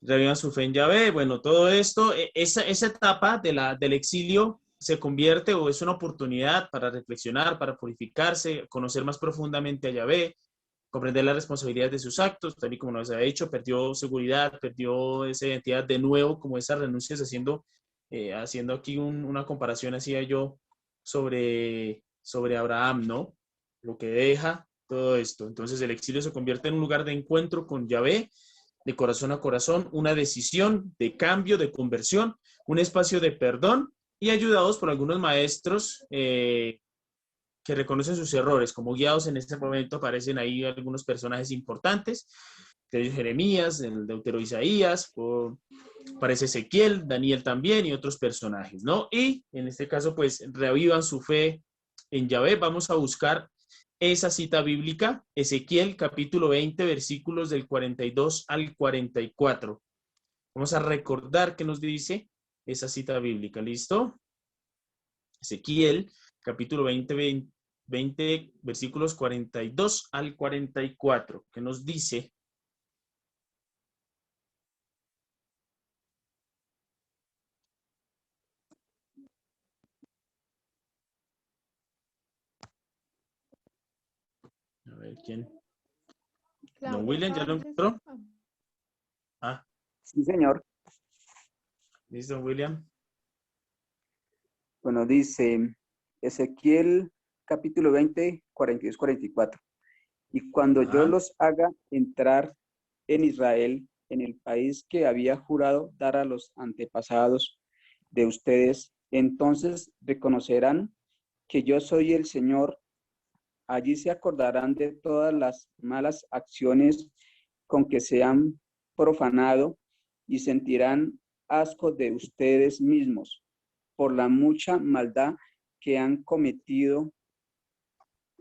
reavivan su fe en Yahvé. Bueno, todo esto, esa etapa del exilio se convierte o es una oportunidad para reflexionar, para purificarse, conocer más profundamente a Yahvé, comprender las responsabilidades de sus actos, tal y como nos había dicho, perdió seguridad, perdió esa identidad de nuevo, como esas renuncias, haciendo aquí una comparación, hacía yo, sobre Abraham, ¿no? Lo que deja todo esto. Entonces el exilio se convierte en un lugar de encuentro con Yahvé, de corazón a corazón, una decisión de cambio, de conversión, un espacio de perdón y ayudados por algunos maestros que reconocen sus errores. Como guiados en este momento aparecen ahí algunos personajes importantes, que es Jeremías, el Deutero Isaías, aparece Ezequiel, Daniel también y otros personajes, ¿no? Y en este caso, pues, reavivan su fe en Yahvé. Vamos a buscar esa cita bíblica, Ezequiel capítulo 20, versículos del 42 al 44. Vamos a recordar qué nos dice esa cita bíblica, ¿listo? Ezequiel capítulo 20, versículos 42 al 44, que nos dice: a ver, ¿quién? Don Claudia William, ¿ya lo Cáceres. encontró? Ah, Sí, señor. ¿listo, don William? Bueno, dice Ezequiel capítulo 20, 42, 44. Y cuando yo los haga entrar en Israel, en el país que había jurado dar a los antepasados de ustedes, entonces reconocerán que yo soy el Señor. Allí se acordarán de todas las malas acciones con que se han profanado y sentirán asco de ustedes mismos por la mucha maldad que han cometido,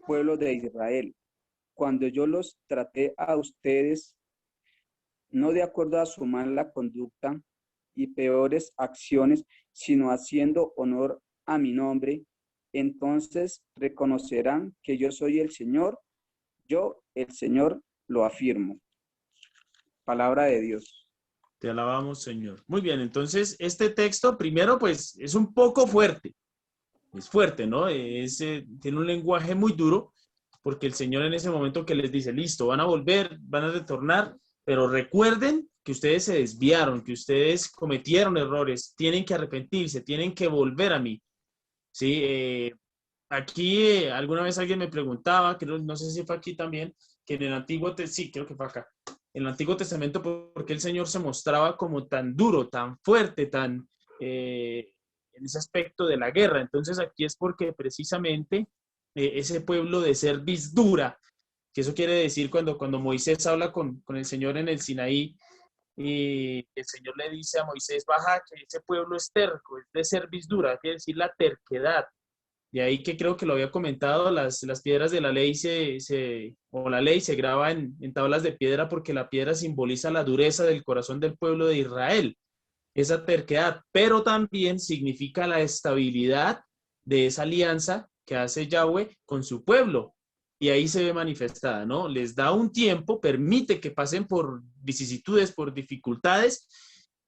pueblo de Israel. Cuando yo los traté a ustedes, no de acuerdo a su mala conducta y peores acciones, sino haciendo honor a mi nombre, entonces reconocerán que yo soy el Señor, yo el Señor lo afirmo. Palabra de Dios. Te alabamos, Señor. Muy bien, entonces este texto primero pues es un poco fuerte, es fuerte, ¿no? Tiene un lenguaje muy duro, porque el Señor en ese momento que les dice, listo, van a volver, van a retornar, pero recuerden que ustedes se desviaron, que ustedes cometieron errores, tienen que arrepentirse, tienen que volver a mí. Sí, aquí alguna vez alguien me preguntaba, que no sé si fue aquí también, que en el sí, creo que fue acá, en el Antiguo Testamento, ¿por qué el Señor se mostraba como tan duro, tan fuerte, en ese aspecto de la guerra? Entonces aquí es porque precisamente ese pueblo de cerviz dura, que eso quiere decir cuando Moisés habla con el Señor en el Sinaí, y el Señor le dice a Moisés, baja, que ese pueblo es terco, es de cerviz dura, quiere decir la terquedad. De ahí que creo que lo había comentado, las piedras de la ley o la ley se graba en tablas de piedra porque la piedra simboliza la dureza del corazón del pueblo de Israel, esa terquedad, pero también significa la estabilidad de esa alianza que hace Yahweh con su pueblo. Y ahí se ve manifestada, ¿no? Les da un tiempo, permite que pasen por vicisitudes, por dificultades,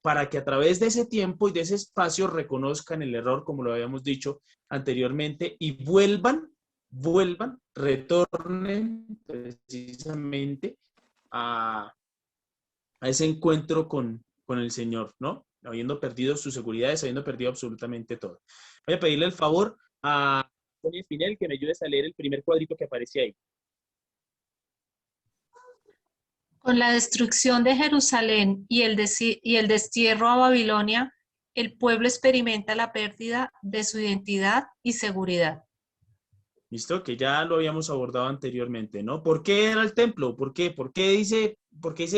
para que a través de ese tiempo y de ese espacio reconozcan el error, como lo habíamos dicho anteriormente, y retornen precisamente a ese encuentro con el Señor, ¿no? Habiendo perdido sus seguridades, habiendo perdido absolutamente todo. Voy a pedirle el favor a Tony Espinel que me ayudes a leer el primer cuadrito que aparece ahí. Con la destrucción de Jerusalén y el destierro a Babilonia, el pueblo experimenta la pérdida de su identidad y seguridad. ¿Listo? Que ya lo habíamos abordado anteriormente, ¿no? ¿Por qué era el templo? ¿Por qué? ¿Por qué dice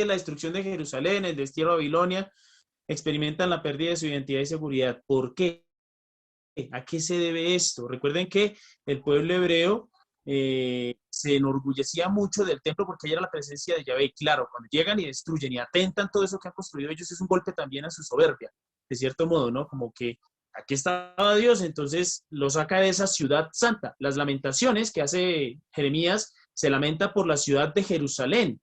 la destrucción de Jerusalén, el destierro a Babilonia, experimentan la pérdida de su identidad y seguridad? ¿Por qué? ¿A qué se debe esto? Recuerden que el pueblo hebreo se enorgullecía mucho del templo porque ahí era la presencia de Yahvé. Y claro, cuando llegan y destruyen y atentan todo eso que han construido ellos, es un golpe también a su soberbia, de cierto modo, ¿no? Como que aquí estaba Dios, entonces lo saca de esa ciudad santa. Las lamentaciones que hace Jeremías se lamenta por la ciudad de Jerusalén,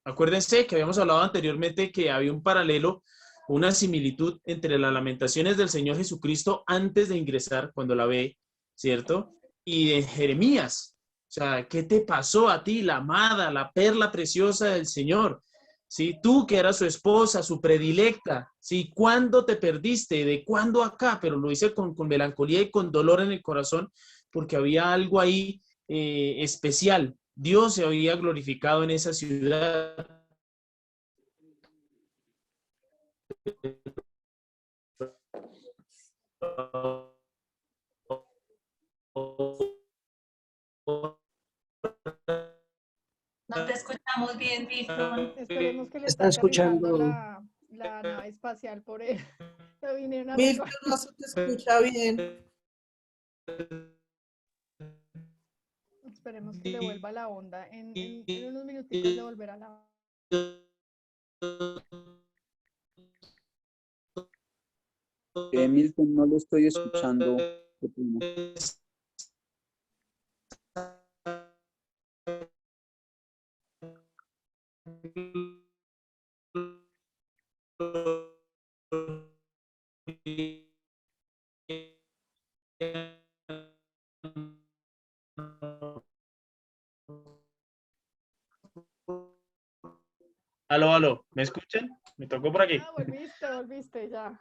Acuérdense que habíamos hablado anteriormente que había un paralelo, una similitud entre las lamentaciones del Señor Jesucristo antes de ingresar, cuando la ve, ¿cierto? Y de Jeremías. O sea, ¿qué te pasó a ti, la amada, la perla preciosa del Señor? ¿Sí? Tú que eras su esposa, su predilecta, ¿sí? ¿Cuándo te perdiste? ¿De cuándo acá? Pero lo hice con melancolía y con dolor en el corazón, porque había algo ahí especial. Dios se había glorificado en esa ciudad. No te escuchamos bien, Víctor. Esperemos que le Está esté aterrizando escuchando. la nave espacial por él. Lo vinieron a Víctor, recoger. no se te escucha bien. Esperemos que le vuelva la onda. En unos minuticos le volverá la onda. Milton, no lo estoy escuchando. Qué pena. Aló, aló, ¿me escuchan? Me tocó por aquí. Ah, volviste ya.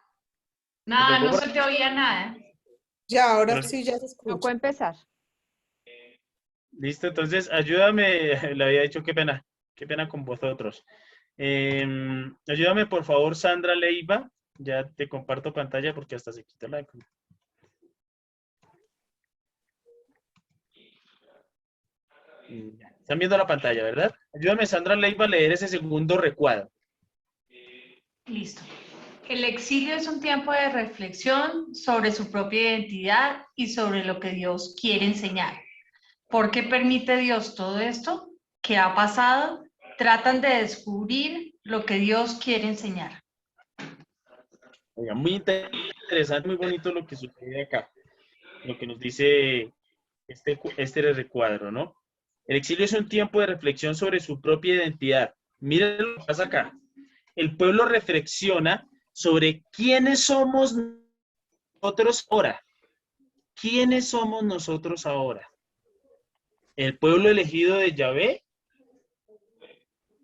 Nada, tocó no por se te oía nada. Ya, ahora Pero- sí ya se Tocó escucha. empezar. Listo, entonces ayúdame, le había dicho qué pena con vosotros. Ayúdame por favor, Sandra Leiva, ya te comparto pantalla porque hasta se quita la... Están viendo la pantalla, ¿verdad? Ayúdame, Sandra Leiva, a leer ese segundo recuadro. Listo. El exilio es un tiempo de reflexión sobre su propia identidad y sobre lo que Dios quiere enseñar. ¿Por qué permite Dios todo esto? ¿Qué ha pasado? Tratan de descubrir lo que Dios quiere enseñar. Oiga, muy interesante, muy bonito lo que sucede acá, lo que nos dice este recuadro, ¿no? El exilio es un tiempo de reflexión sobre su propia identidad. Miren lo que pasa acá. El pueblo reflexiona sobre quiénes somos nosotros ahora. ¿Quiénes somos nosotros ahora? El pueblo elegido de Yahvé,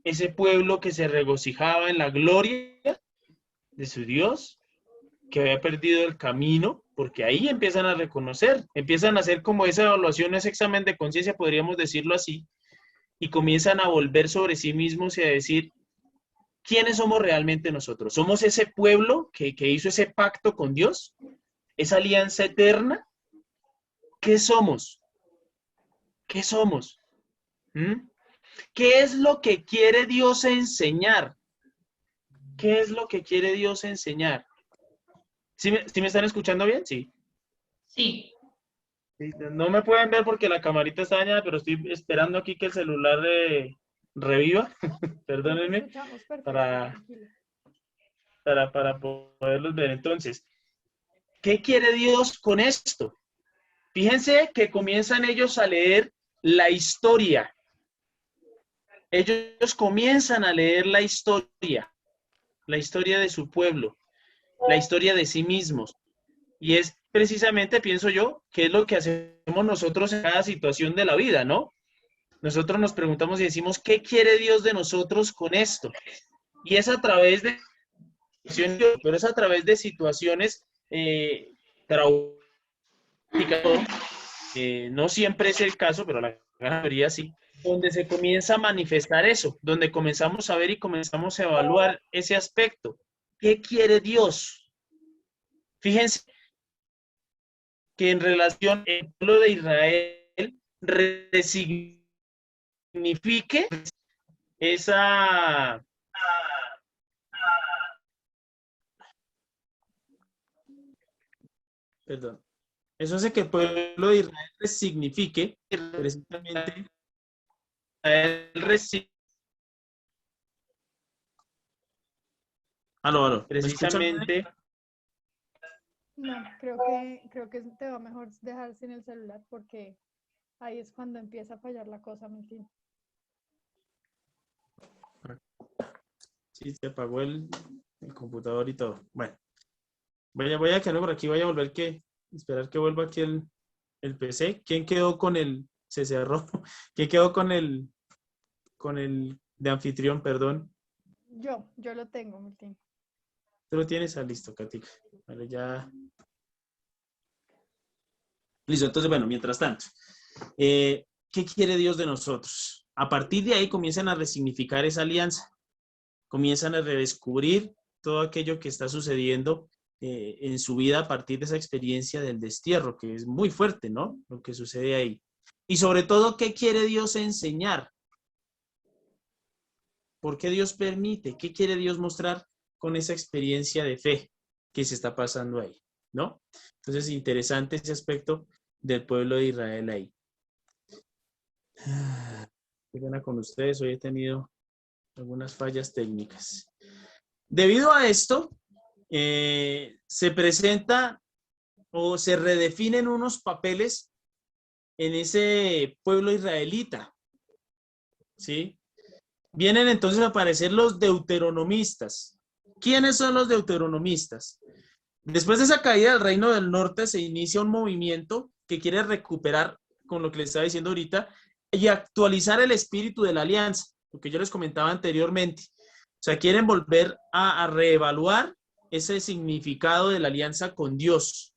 ese pueblo que se regocijaba en la gloria de su Dios, que había perdido el camino, porque ahí empiezan a reconocer, empiezan a hacer como esa evaluación, ese examen de conciencia, podríamos decirlo así, y comienzan a volver sobre sí mismos y a decir, ¿quiénes somos realmente nosotros? ¿Somos ese pueblo que hizo ese pacto con Dios? ¿Esa alianza eterna? ¿Qué somos? ¿Qué somos? ¿Mm? ¿Qué es lo que quiere Dios enseñar? ¿Qué es lo que quiere Dios enseñar? ¿Sí me están escuchando bien? Sí. Sí. Sí, no me pueden ver porque la camarita está dañada, pero estoy esperando aquí que el celular reviva. Perdónenme, Escuchamos perfecto, para, tranquilo. para poderlos ver. Entonces, ¿qué quiere Dios con esto? Fíjense que comienzan ellos a leer la historia. Ellos comienzan a leer la historia de su pueblo, la historia de sí mismos. Y es precisamente, pienso yo, que es lo que hacemos nosotros en cada situación de la vida, ¿no? Nosotros nos preguntamos y decimos, ¿qué quiere Dios de nosotros con esto? Y es a través de, pero es a través de situaciones traumáticas. No siempre es el caso, pero la gran mayoría sí, donde se comienza a manifestar eso, donde comenzamos a ver y comenzamos a evaluar ese aspecto. ¿Qué quiere Dios? Fíjense que en relación al pueblo de Israel resignifique esa, perdón, eso hace que el pueblo de Israel resignifique precisamente aló, ¿me escuchan? No, creo que te va mejor dejar sin el celular porque ahí es cuando empieza a fallar la cosa, Milton. Sí, se apagó el computador y todo. Bueno, voy a quedarme por aquí, voy a esperar que vuelva aquí el PC. ¿Quién quedó con se cerró? ¿Quién quedó con el de anfitrión, perdón? Yo lo tengo, Martín. ¿Tú lo tienes? Listo, Katica. Vale, ya. Listo, entonces, bueno, mientras tanto, ¿qué quiere Dios de nosotros? A partir de ahí comienzan a resignificar esa alianza, comienzan a redescubrir todo aquello que está sucediendo en su vida a partir de esa experiencia del destierro, que es muy fuerte, ¿no? Lo que sucede ahí. Y sobre todo, ¿qué quiere Dios enseñar? ¿Por qué Dios permite? ¿Qué quiere Dios mostrar con esa experiencia de fe que se está pasando ahí? ¿No? Entonces, interesante ese aspecto del pueblo de Israel ahí. Qué pena con ustedes, hoy he tenido algunas fallas técnicas. Debido a esto, se presenta o se redefinen unos papeles en ese pueblo israelita, ¿sí? Vienen entonces a aparecer los deuteronomistas. ¿Quiénes son los deuteronomistas? Después de esa caída del reino del norte se inicia un movimiento que quiere recuperar, con lo que les estaba diciendo ahorita, y actualizar el espíritu de la alianza, lo que yo les comentaba anteriormente. O sea, quieren volver a reevaluar ese significado de la alianza con Dios.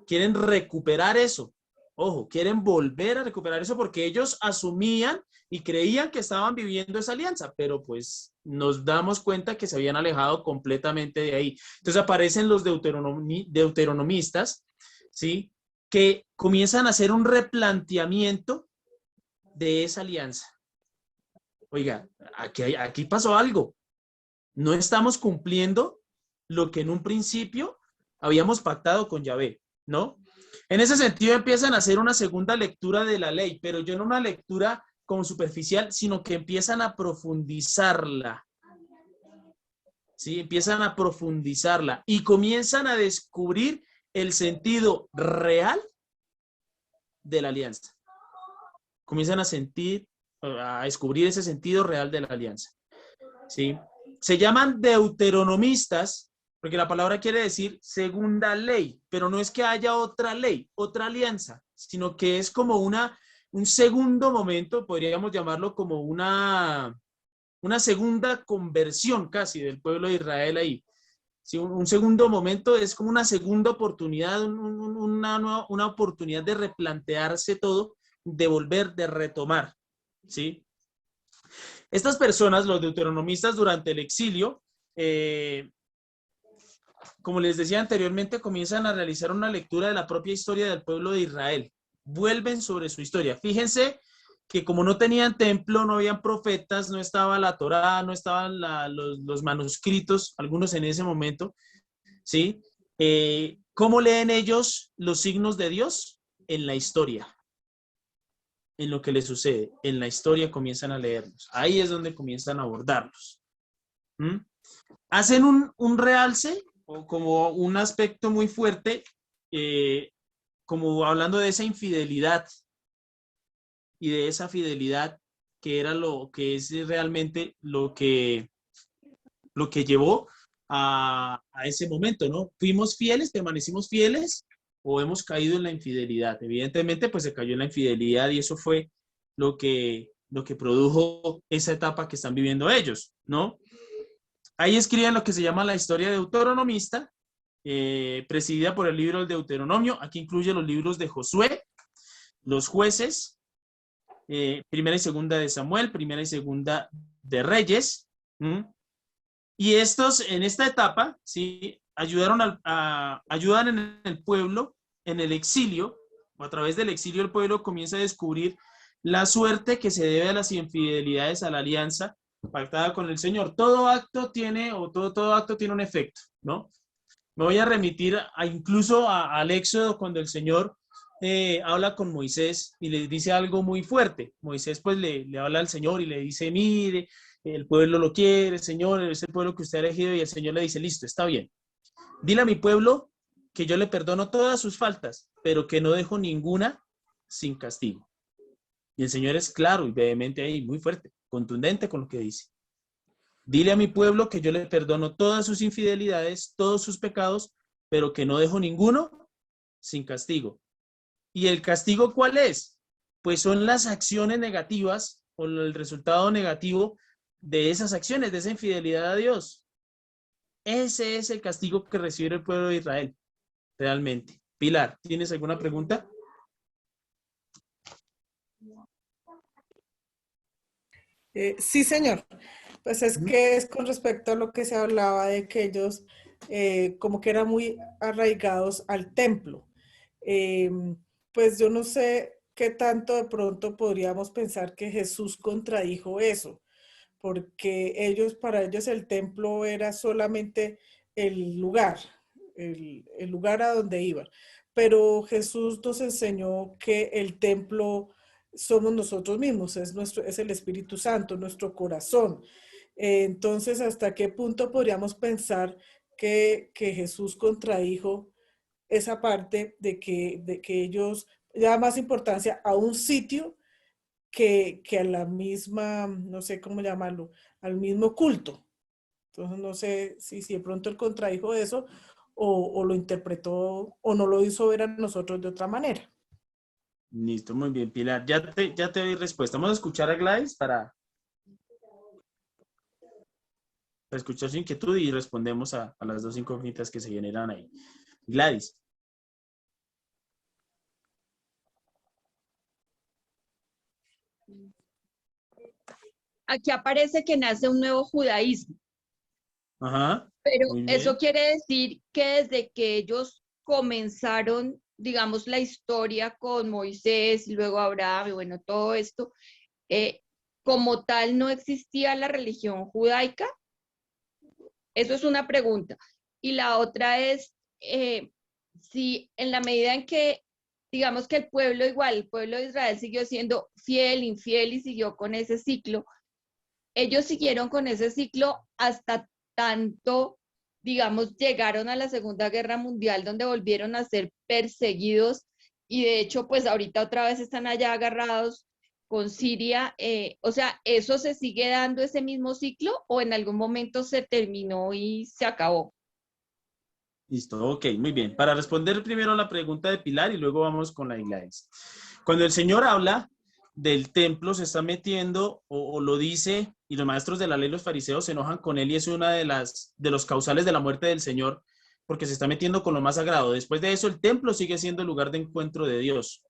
Quieren recuperar eso. Ojo, quieren volver a recuperar eso porque ellos asumían y creían que estaban viviendo esa alianza, pero pues nos damos cuenta que se habían alejado completamente de ahí. Entonces aparecen los deuteronomistas, ¿sí? Que comienzan a hacer un replanteamiento de esa alianza. Oiga, aquí pasó algo. No estamos cumpliendo lo que en un principio habíamos pactado con Yahvé, ¿no? En ese sentido empiezan a hacer una segunda lectura de la ley, pero yo no una lectura como superficial, sino que empiezan a profundizarla. ¿Sí? Empiezan a profundizarla y comienzan a descubrir el sentido real de la alianza. Comienzan a descubrir ese sentido real de la alianza. ¿Sí? Se llaman deuteronomistas porque la palabra quiere decir segunda ley, pero no es que haya otra ley, otra alianza, sino que es como un segundo momento, podríamos llamarlo como una segunda conversión casi del pueblo de Israel ahí. Sí, un segundo momento es como una segunda oportunidad, una oportunidad de replantearse todo, de volver, de retomar. ¿Sí? Estas personas, los deuteronomistas durante el exilio, como les decía anteriormente, comienzan a realizar una lectura de la propia historia del pueblo de Israel. Vuelven sobre su historia. Fíjense que como no tenían templo, no habían profetas, no estaba la Torá, no estaban los manuscritos, algunos en ese momento, ¿sí? ¿Cómo leen ellos los signos de Dios? En la historia, en lo que les sucede. En la historia comienzan a leerlos. Ahí es donde comienzan a abordarlos. Hacen un realce o como un aspecto muy fuerte, como hablando de esa infidelidad y de esa fidelidad que era lo que es realmente lo que llevó a ese momento, ¿no? ¿Fuimos fieles, permanecimos fieles o hemos caído en la infidelidad? Evidentemente, pues se cayó en la infidelidad y eso fue lo que produjo esa etapa que están viviendo ellos, ¿no? Ahí escriben lo que se llama la historia deuteronomista, presidida por el libro del Deuteronomio. Aquí incluye los libros de Josué, los jueces, primera y segunda de Samuel, primera y segunda de Reyes. Y estos, en esta etapa, ¿sí? ayudan en el pueblo, en el exilio, o a través del exilio el pueblo comienza a descubrir la suerte que se debe a las infidelidades a la alianza pactada con el Señor. Todo acto tiene un efecto, ¿no? Me voy a remitir incluso al Éxodo cuando el Señor habla con Moisés y le dice algo muy fuerte. Moisés pues le habla al Señor y le dice, mire, el pueblo lo quiere, Señor, es el pueblo que usted ha elegido, y el Señor le dice, listo, está bien. Dile a mi pueblo que yo le perdono todas sus faltas, pero que no dejo ninguna sin castigo. Y el Señor es claro y vehemente ahí, muy fuerte, contundente con lo que dice. Dile a mi pueblo que yo le perdono todas sus infidelidades, todos sus pecados, pero que no dejo ninguno sin castigo. ¿Y el castigo cuál es? Pues son las acciones negativas o el resultado negativo de esas acciones, de esa infidelidad a Dios. Ese es el castigo que recibe el pueblo de Israel, realmente. Pilar, ¿tienes alguna pregunta? Sí, señor. Pues es que es con respecto a lo que se hablaba de que ellos como que eran muy arraigados al templo. Eh, pues yo no sé qué tanto de pronto podríamos pensar que Jesús contradijo eso, porque para ellos el templo era solamente el lugar, el lugar a donde iban. Pero Jesús nos enseñó que el templo somos nosotros mismos, es el Espíritu Santo, nuestro corazón. Entonces, ¿hasta qué punto podríamos pensar que Jesús contradijo esa parte de que ellos da más importancia a un sitio que a la misma, no sé cómo llamarlo, al mismo culto? Entonces, no sé si de pronto él contradijo eso o lo interpretó o no lo hizo ver a nosotros de otra manera. Listo, muy bien, Pilar. Ya te doy respuesta. Vamos a escuchar a Gladys para escuchar su inquietud y respondemos a las dos incógnitas que se generan ahí. Gladys. Aquí aparece que nace un nuevo judaísmo, Ajá, pero muy eso bien. quiere decir que desde que ellos comenzaron, digamos, la historia con Moisés y luego Abraham y bueno, todo esto, eh, como tal no existía la religión judaica. Eso es una pregunta. Y la otra es, si en la medida en que, digamos que el pueblo igual, el pueblo de Israel siguió siendo fiel, infiel y siguió con ese ciclo, ellos siguieron con ese ciclo hasta tanto, digamos, llegaron a la Segunda Guerra Mundial, donde volvieron a ser perseguidos y de hecho, pues ahorita otra vez están allá agarrados con Siria. O sea, ¿eso se sigue dando ese mismo ciclo o en algún momento se terminó y se acabó? Listo, ok, muy bien. Para responder primero a la pregunta de Pilar y luego vamos con la de Gladys. Cuando el Señor habla del templo, se está metiendo o lo dice, y los maestros de la ley, los fariseos, se enojan con él y es una de los causales de la muerte del Señor, porque se está metiendo con lo más sagrado. Después de eso, el templo sigue siendo el lugar de encuentro de Dios.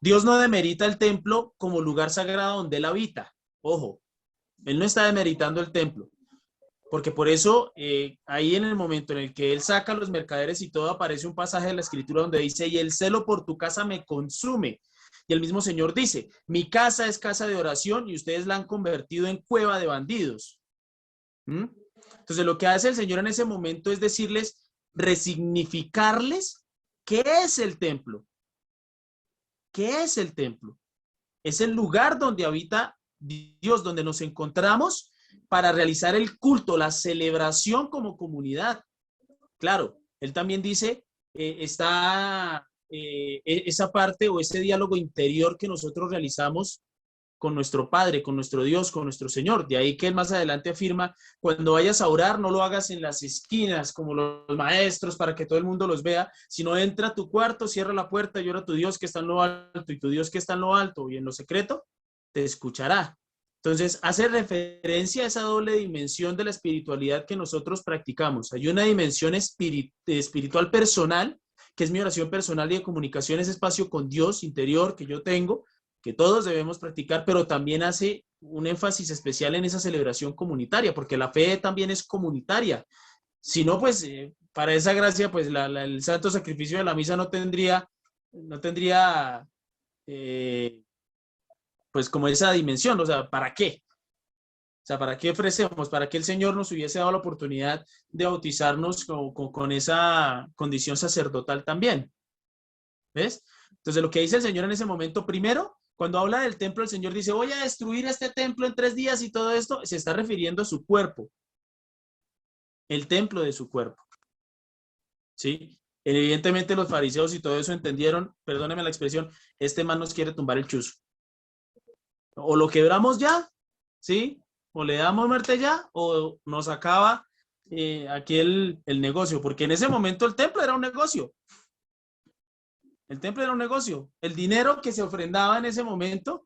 Dios no demerita el templo como lugar sagrado donde él habita. Ojo, él no está demeritando el templo. Porque por eso, ahí en el momento en el que él saca a los mercaderes y todo, aparece un pasaje de la Escritura donde dice, y el celo por tu casa me consume. Y el mismo Señor dice, mi casa es casa de oración y ustedes la han convertido en cueva de bandidos. ¿Mm? Entonces, lo que hace el Señor en ese momento es decirles, resignificarles qué es el templo. ¿Qué es el templo? Es el lugar donde habita Dios, donde nos encontramos para realizar el culto, la celebración como comunidad. Claro, él también dice, esa parte o ese diálogo interior que nosotros realizamos con nuestro Padre, con nuestro Dios, con nuestro Señor. De ahí que él más adelante afirma, cuando vayas a orar, no lo hagas en las esquinas como los maestros para que todo el mundo los vea, sino entra a tu cuarto, cierra la puerta y ora a tu Dios que está en lo alto, y tu Dios que está en lo alto y en lo secreto, te escuchará. Entonces, hace referencia a esa doble dimensión de la espiritualidad que nosotros practicamos. Hay una dimensión espiritual personal, que es mi oración personal y de comunicación, ese espacio con Dios interior que yo tengo, que todos debemos practicar, pero también hace un énfasis especial en esa celebración comunitaria, porque la fe también es comunitaria. Si no, pues, para esa gracia, pues el santo sacrificio de la misa no tendría pues como esa dimensión, o sea, ¿para qué? O sea, ¿para qué ofrecemos? ¿Para qué el Señor nos hubiese dado la oportunidad de bautizarnos con esa condición sacerdotal también? ¿Ves? Entonces, lo que dice el Señor en ese momento, primero, cuando habla del templo, el Señor dice, voy a destruir este templo en 3 días y todo esto, se está refiriendo a su cuerpo, el templo de su cuerpo. ¿Sí? Evidentemente los fariseos y todo eso entendieron, perdónenme la expresión, este man nos quiere tumbar el chuzo. O lo quebramos ya, ¿sí? o le damos muerte ya o nos acaba aquí el negocio, porque en ese momento el templo era un negocio. El templo era un negocio. El dinero que se ofrendaba en ese momento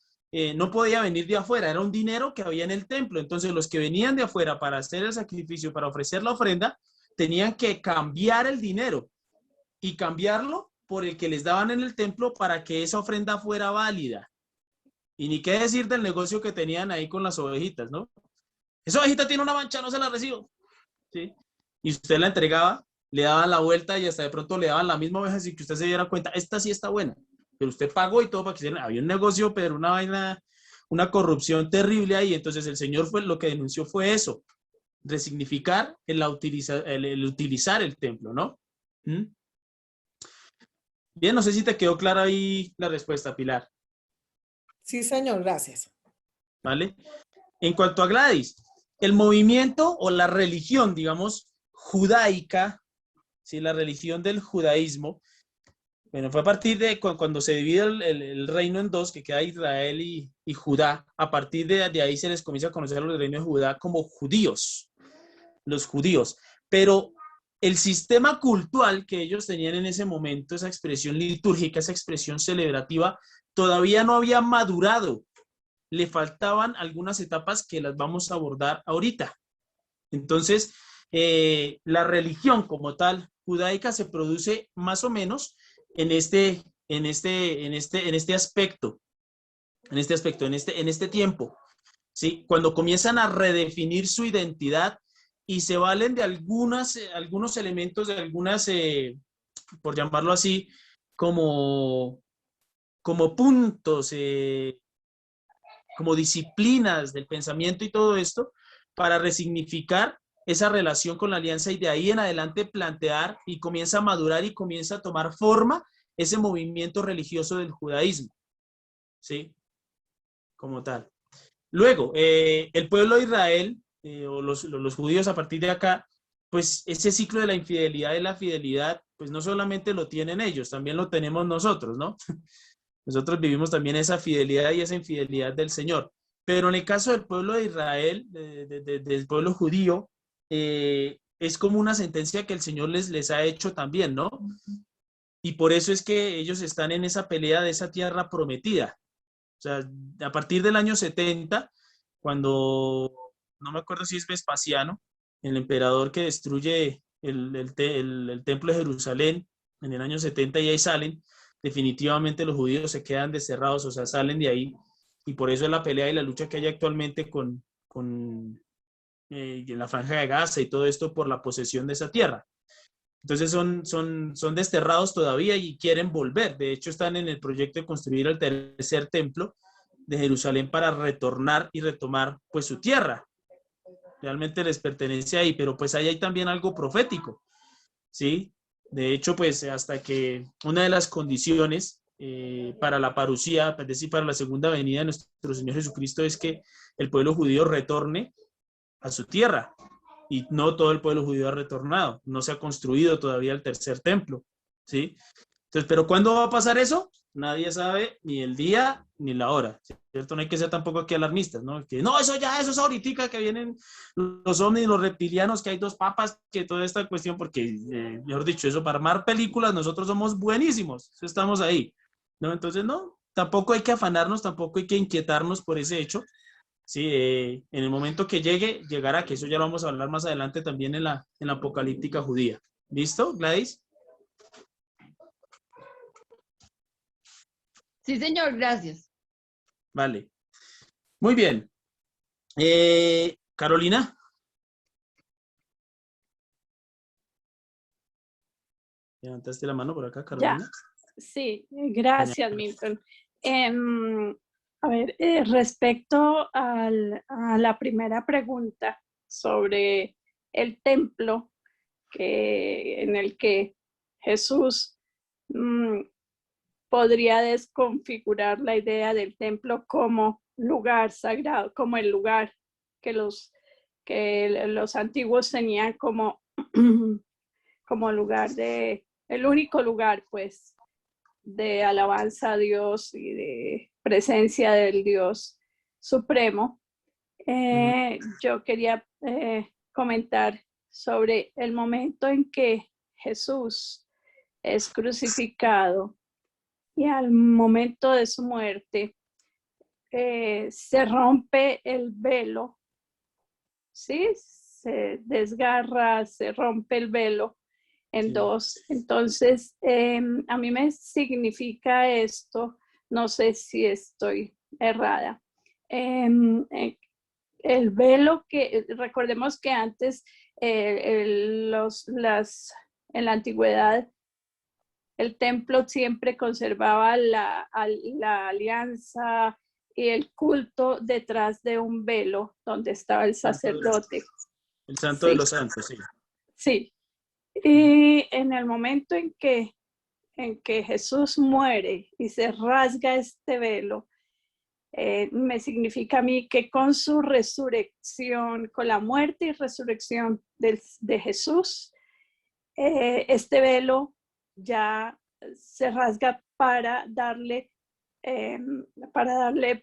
no podía venir de afuera, era un dinero que había en el templo. Entonces los que venían de afuera para hacer el sacrificio, para ofrecer la ofrenda, tenían que cambiar el dinero y cambiarlo por el que les daban en el templo para que esa ofrenda fuera válida. Y ni qué decir del negocio que tenían ahí con las ovejitas, ¿no? Esa ovejita tiene una mancha, no se la recibo. ¿Sí? Y usted la entregaba, le daban la vuelta y hasta de pronto le daban la misma oveja sin que usted se diera cuenta, esta sí está buena, pero usted pagó y todo para que hicieran, había un negocio, pero una vaina, una corrupción terrible ahí. Entonces el Señor fue lo que denunció fue eso, resignificar el utilizar el templo, ¿no? ¿Mm? Bien, no sé si te quedó clara ahí la respuesta, Pilar. Sí, señor, gracias. ¿Vale? En cuanto a Gladys, el movimiento o la religión, digamos, judaica, ¿sí? La religión del judaísmo, bueno, fue a partir de cuando se divide el reino en dos, que queda Israel y Judá. A partir de ahí se les comienza a conocer a los reinos de Judá como judíos, los judíos. Pero el sistema cultural que ellos tenían en ese momento, esa expresión litúrgica, esa expresión celebrativa, todavía no había madurado. Le faltaban algunas etapas que las vamos a abordar ahorita. Entonces, la religión como tal judaica se produce más o menos en este aspecto, en este tiempo, ¿sí? Cuando comienzan a redefinir su identidad y se valen de algunos elementos, de algunas, por llamarlo así, como puntos, como disciplinas del pensamiento y todo esto, para resignificar esa relación con la alianza y de ahí en adelante plantear y comienza a madurar y comienza a tomar forma ese movimiento religioso del judaísmo, ¿sí? Como tal. Luego, el pueblo de Israel, o los judíos a partir de acá, pues ese ciclo de la infidelidad y la fidelidad, pues no solamente lo tienen ellos, también lo tenemos nosotros, ¿no? Nosotros vivimos también esa fidelidad y esa infidelidad del Señor. Pero en el caso del pueblo de Israel, del pueblo judío, es como una sentencia que el Señor les ha hecho también, ¿no? Y por eso es que ellos están en esa pelea de esa tierra prometida. O sea, a partir del año 70, cuando, no me acuerdo si es Vespasiano, el emperador que destruye el templo de Jerusalén en el año 70 y ahí salen, definitivamente los judíos se quedan desterrados, o sea, salen de ahí. Y por eso es la pelea y la lucha que hay actualmente en la Franja de Gaza y todo esto por la posesión de esa tierra. Entonces son desterrados todavía y quieren volver. De hecho, están en el proyecto de construir el tercer templo de Jerusalén para retornar y retomar pues su tierra. Realmente les pertenece ahí, pero pues ahí hay también algo profético, ¿sí? De hecho, pues hasta que una de las condiciones para la parucía, es decir, para la segunda venida de nuestro Señor Jesucristo, es que el pueblo judío retorne a su tierra. Y no todo el pueblo judío ha retornado. No se ha construido todavía el tercer templo, ¿sí? Entonces, ¿pero cuándo va a pasar eso? Nadie sabe ni el día ni la hora, ¿cierto? No hay que ser tampoco aquí alarmistas, ¿no? Que no, eso es ahorita que vienen los ovnis, los reptilianos, que hay dos papas, que toda esta cuestión, porque, mejor dicho, eso para armar películas, nosotros somos buenísimos, estamos ahí, ¿no? Entonces, no, tampoco hay que afanarnos, tampoco hay que inquietarnos por ese hecho. Sí, en el momento que llegue, llegará, que eso ya lo vamos a hablar más adelante también en la apocalíptica judía. ¿Listo, Gladys? Sí, señor, gracias. Vale. Muy bien. Carolina. Levantaste la mano por acá, Carolina. Ya, sí, gracias, Milton. A ver, respecto a la primera pregunta sobre el templo en el que Jesús podría desconfigurar la idea del templo como lugar sagrado, como el lugar que los antiguos tenían como lugar el único lugar, pues, de alabanza a Dios y de presencia del Dios supremo. Yo quería comentar sobre el momento en que Jesús es crucificado y al momento de su muerte se rompe el velo, ¿sí? Se desgarra, se rompe el velo en dos. Entonces, a mí me significa esto, no sé si estoy errada. El velo que, recordemos que antes, en la antigüedad, el templo siempre conservaba la alianza y el culto detrás de un velo donde estaba el sacerdote. El santo de los santos, sí. Sí. Y en el momento en que Jesús muere y se rasga este velo, me significa a mí que con su resurrección, con la muerte y resurrección de Jesús, este velo ya se rasga para darle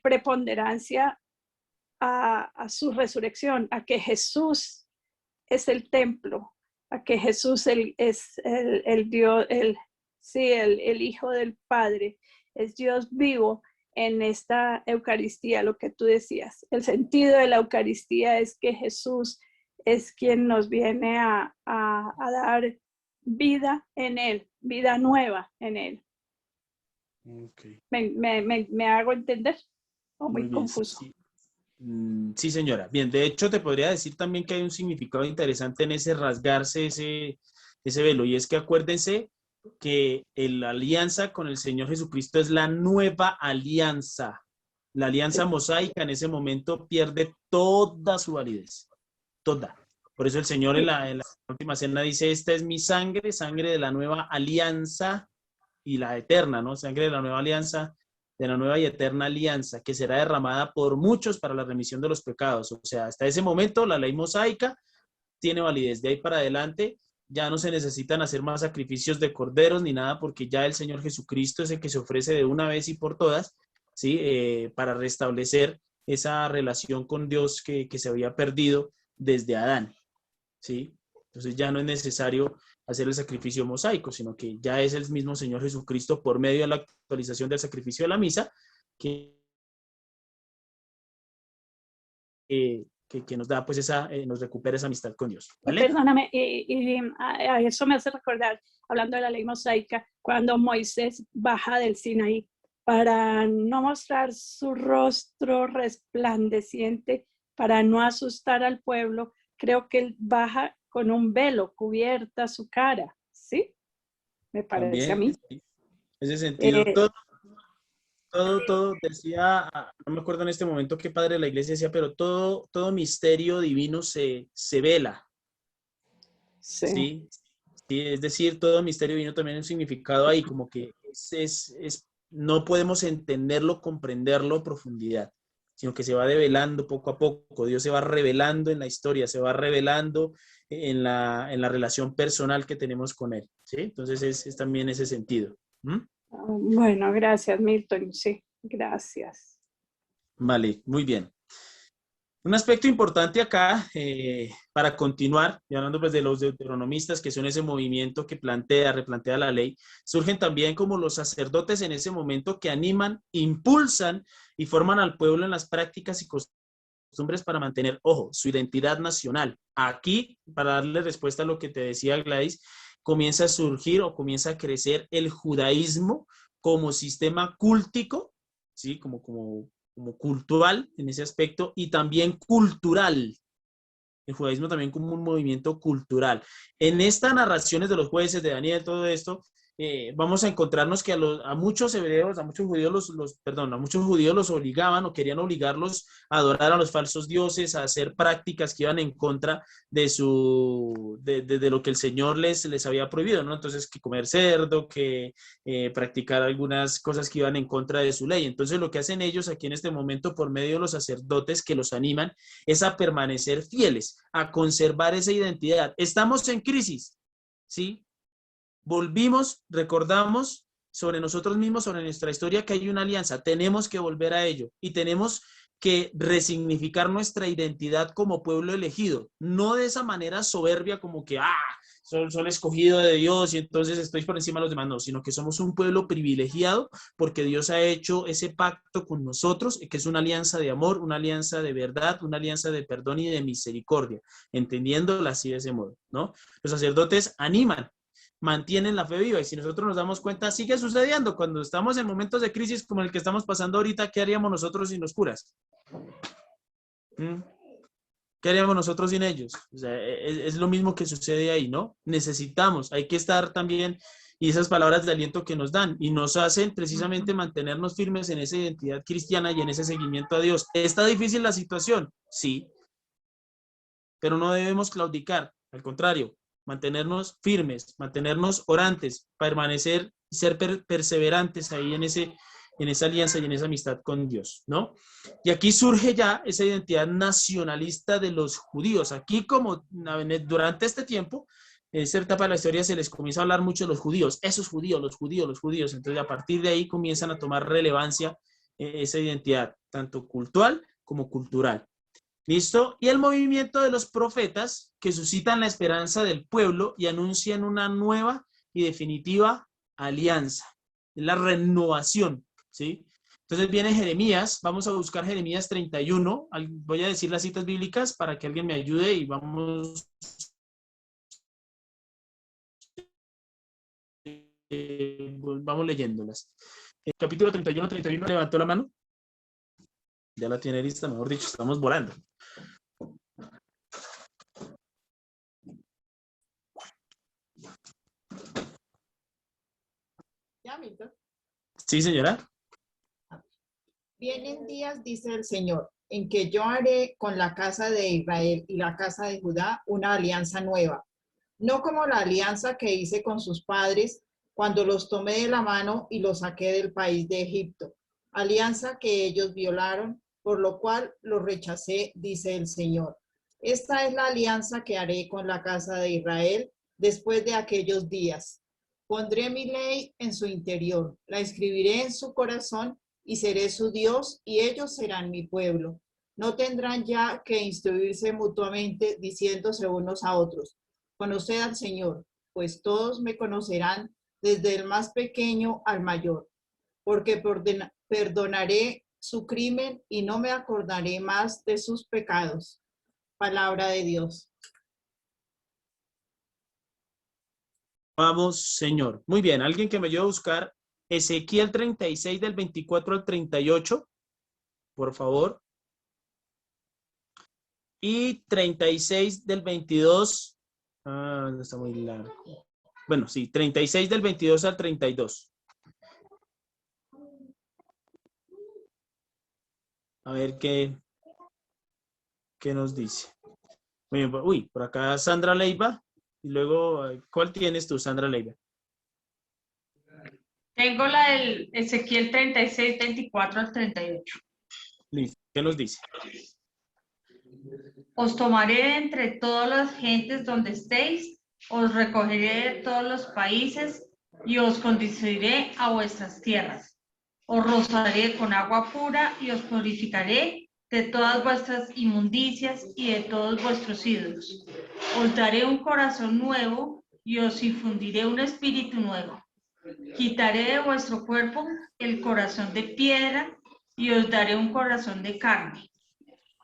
preponderancia a su resurrección, a que Jesús es el templo, a que Jesús es el Dios, el Hijo del Padre, es Dios vivo en esta Eucaristía, lo que tú decías. El sentido de la Eucaristía es que Jesús es quien nos viene a dar vida en Él, vida nueva en Él. Okay. ¿Me hago entender? ¿O muy confuso? Sí. Sí, señora. Bien, de hecho te podría decir también que hay un significado interesante en ese rasgarse ese velo, y es que acuérdense que la alianza con el Señor Jesucristo es la nueva alianza. La alianza mosaica en ese momento pierde toda su validez, toda. Por eso el Señor en la última cena dice, esta es mi sangre, sangre de la nueva alianza y la eterna, ¿no? Sangre de la nueva alianza, de la nueva y eterna alianza, que será derramada por muchos para la remisión de los pecados. O sea, hasta ese momento la ley mosaica tiene validez. De ahí para adelante ya no se necesitan hacer más sacrificios de corderos ni nada, porque ya el Señor Jesucristo es el que se ofrece de una vez y por todas, ¿sí? Para restablecer esa relación con Dios que se había perdido desde Adán, ¿sí? Entonces ya no es necesario hacer el sacrificio mosaico, sino que ya es el mismo Señor Jesucristo por medio de la actualización del sacrificio de la misa que nos da, pues, nos recupera esa amistad con Dios, ¿vale? Perdóname, a eso me hace recordar, hablando de la ley mosaica, cuando Moisés baja del Sinaí para no mostrar su rostro resplandeciente, para no asustar al pueblo, creo que él baja con un velo, cubierta su cara, ¿sí? Me parece También, a mí. sí. En ese sentido, todo decía, no me acuerdo en este momento qué padre de la iglesia decía, pero todo misterio divino se vela. Sí. Sí, es decir, todo misterio divino también hay un significado ahí, como que no podemos entenderlo, comprenderlo a profundidad, sino que se va develando poco a poco. Dios se va revelando en la historia, se va revelando en la relación personal que tenemos con Él, ¿sí? Entonces es también ese sentido. Bueno, gracias, Milton. Sí, gracias. Vale, muy bien. Un aspecto importante acá, para continuar, y hablando pues de los deuteronomistas, que son ese movimiento que replantea la ley, surgen también como los sacerdotes en ese momento que animan, impulsan y forman al pueblo en las prácticas y costumbres para mantener, ojo, su identidad nacional. Aquí, para darle respuesta a lo que te decía Gladys, comienza a surgir o comienza a crecer el judaísmo como sistema cúltico, ¿sí? Como cultural en ese aspecto, y también cultural. El judaísmo también como un movimiento cultural. En estas narraciones de los jueces, de Daniel, todo esto, vamos a encontrarnos que a muchos hebreos, a muchos judíos los obligaban o querían obligarlos a adorar a los falsos dioses, a hacer prácticas que iban en contra de lo que el Señor les había prohibido, ¿no? Entonces, que comer cerdo, que practicar algunas cosas que iban en contra de su ley. Entonces, lo que hacen ellos aquí en este momento, por medio de los sacerdotes que los animan, es a permanecer fieles, a conservar esa identidad. Estamos en crisis, ¿sí? Volvimos, recordamos sobre nosotros mismos, sobre nuestra historia, que hay una alianza. Tenemos que volver a ello y tenemos que resignificar nuestra identidad como pueblo elegido, no de esa manera soberbia como que, soy escogido de Dios y entonces estoy por encima de los demás, no, sino que somos un pueblo privilegiado porque Dios ha hecho ese pacto con nosotros, que es una alianza de amor, una alianza de verdad, una alianza de perdón y de misericordia, entendiéndola así de ese modo, ¿no? Los sacerdotes animan, mantienen la fe viva, y si nosotros nos damos cuenta, sigue sucediendo. Cuando estamos en momentos de crisis como el que estamos pasando ahorita, ¿qué haríamos nosotros sin los curas? ¿Qué haríamos nosotros sin ellos? O sea, es lo mismo que sucede ahí, ¿no? Necesitamos, hay que estar también, y esas palabras de aliento que nos dan, y nos hacen precisamente mantenernos firmes en esa identidad cristiana y en ese seguimiento a Dios. ¿Está difícil la situación? Sí, pero no debemos claudicar, al contrario, mantenernos firmes, mantenernos orantes, permanecer y ser perseverantes ahí en esa alianza y en esa amistad con Dios, ¿no? Y aquí surge ya esa identidad nacionalista de los judíos. Aquí, como durante este tiempo, en esta etapa de la historia se les comienza a hablar mucho de los judíos, esos judíos, los judíos, los judíos. Entonces, a partir de ahí comienzan a tomar relevancia esa identidad, tanto cultural como cultural. ¿Listo? Y el movimiento de los profetas que suscitan la esperanza del pueblo y anuncian una nueva y definitiva alianza. Es la renovación, ¿sí? Entonces viene Jeremías, vamos a buscar Jeremías 31, voy a decir las citas bíblicas para que alguien me ayude y vamos leyéndolas. El capítulo 31, levantó la mano. Ya la tiene lista, mejor dicho, estamos volando. ¿Ya, Milton? Sí, señora. Vienen días, dice el Señor, en que yo haré con la casa de Israel y la casa de Judá una alianza nueva, no como la alianza que hice con sus padres cuando los tomé de la mano y los saqué del país de Egipto, alianza que ellos violaron, por lo cual los rechacé, dice el Señor. Esta es la alianza que haré con la casa de Israel después de aquellos días. Pondré mi ley en su interior, la escribiré en su corazón y seré su Dios y ellos serán mi pueblo. No tendrán ya que instruirse mutuamente diciéndose unos a otros, conoced al Señor, pues todos me conocerán desde el más pequeño al mayor, porque perdonaré su crimen y no me acordaré más de sus pecados. Palabra de Dios. Vamos, Señor. Muy bien, alguien que me ayude a buscar Ezequiel 36 del 24 al 38, por favor. Y 36 del 22. No está muy largo. Bueno, sí, 36 del 22 al 32. A ver qué nos dice. Muy bien, uy, por acá Sandra Leiva. Y luego, ¿cuál tienes tú, Sandra Leiva? Tengo la del Ezequiel 36, 24 al 38. Listo. ¿Qué nos dice? Os tomaré de entre todas las gentes donde estéis, os recogeré de todos los países y os conduciré a vuestras tierras. Os rociaré con agua pura y os purificaré de todas vuestras inmundicias y de todos vuestros ídolos. Os daré un corazón nuevo y os infundiré un espíritu nuevo. Quitaré de vuestro cuerpo el corazón de piedra y os daré un corazón de carne.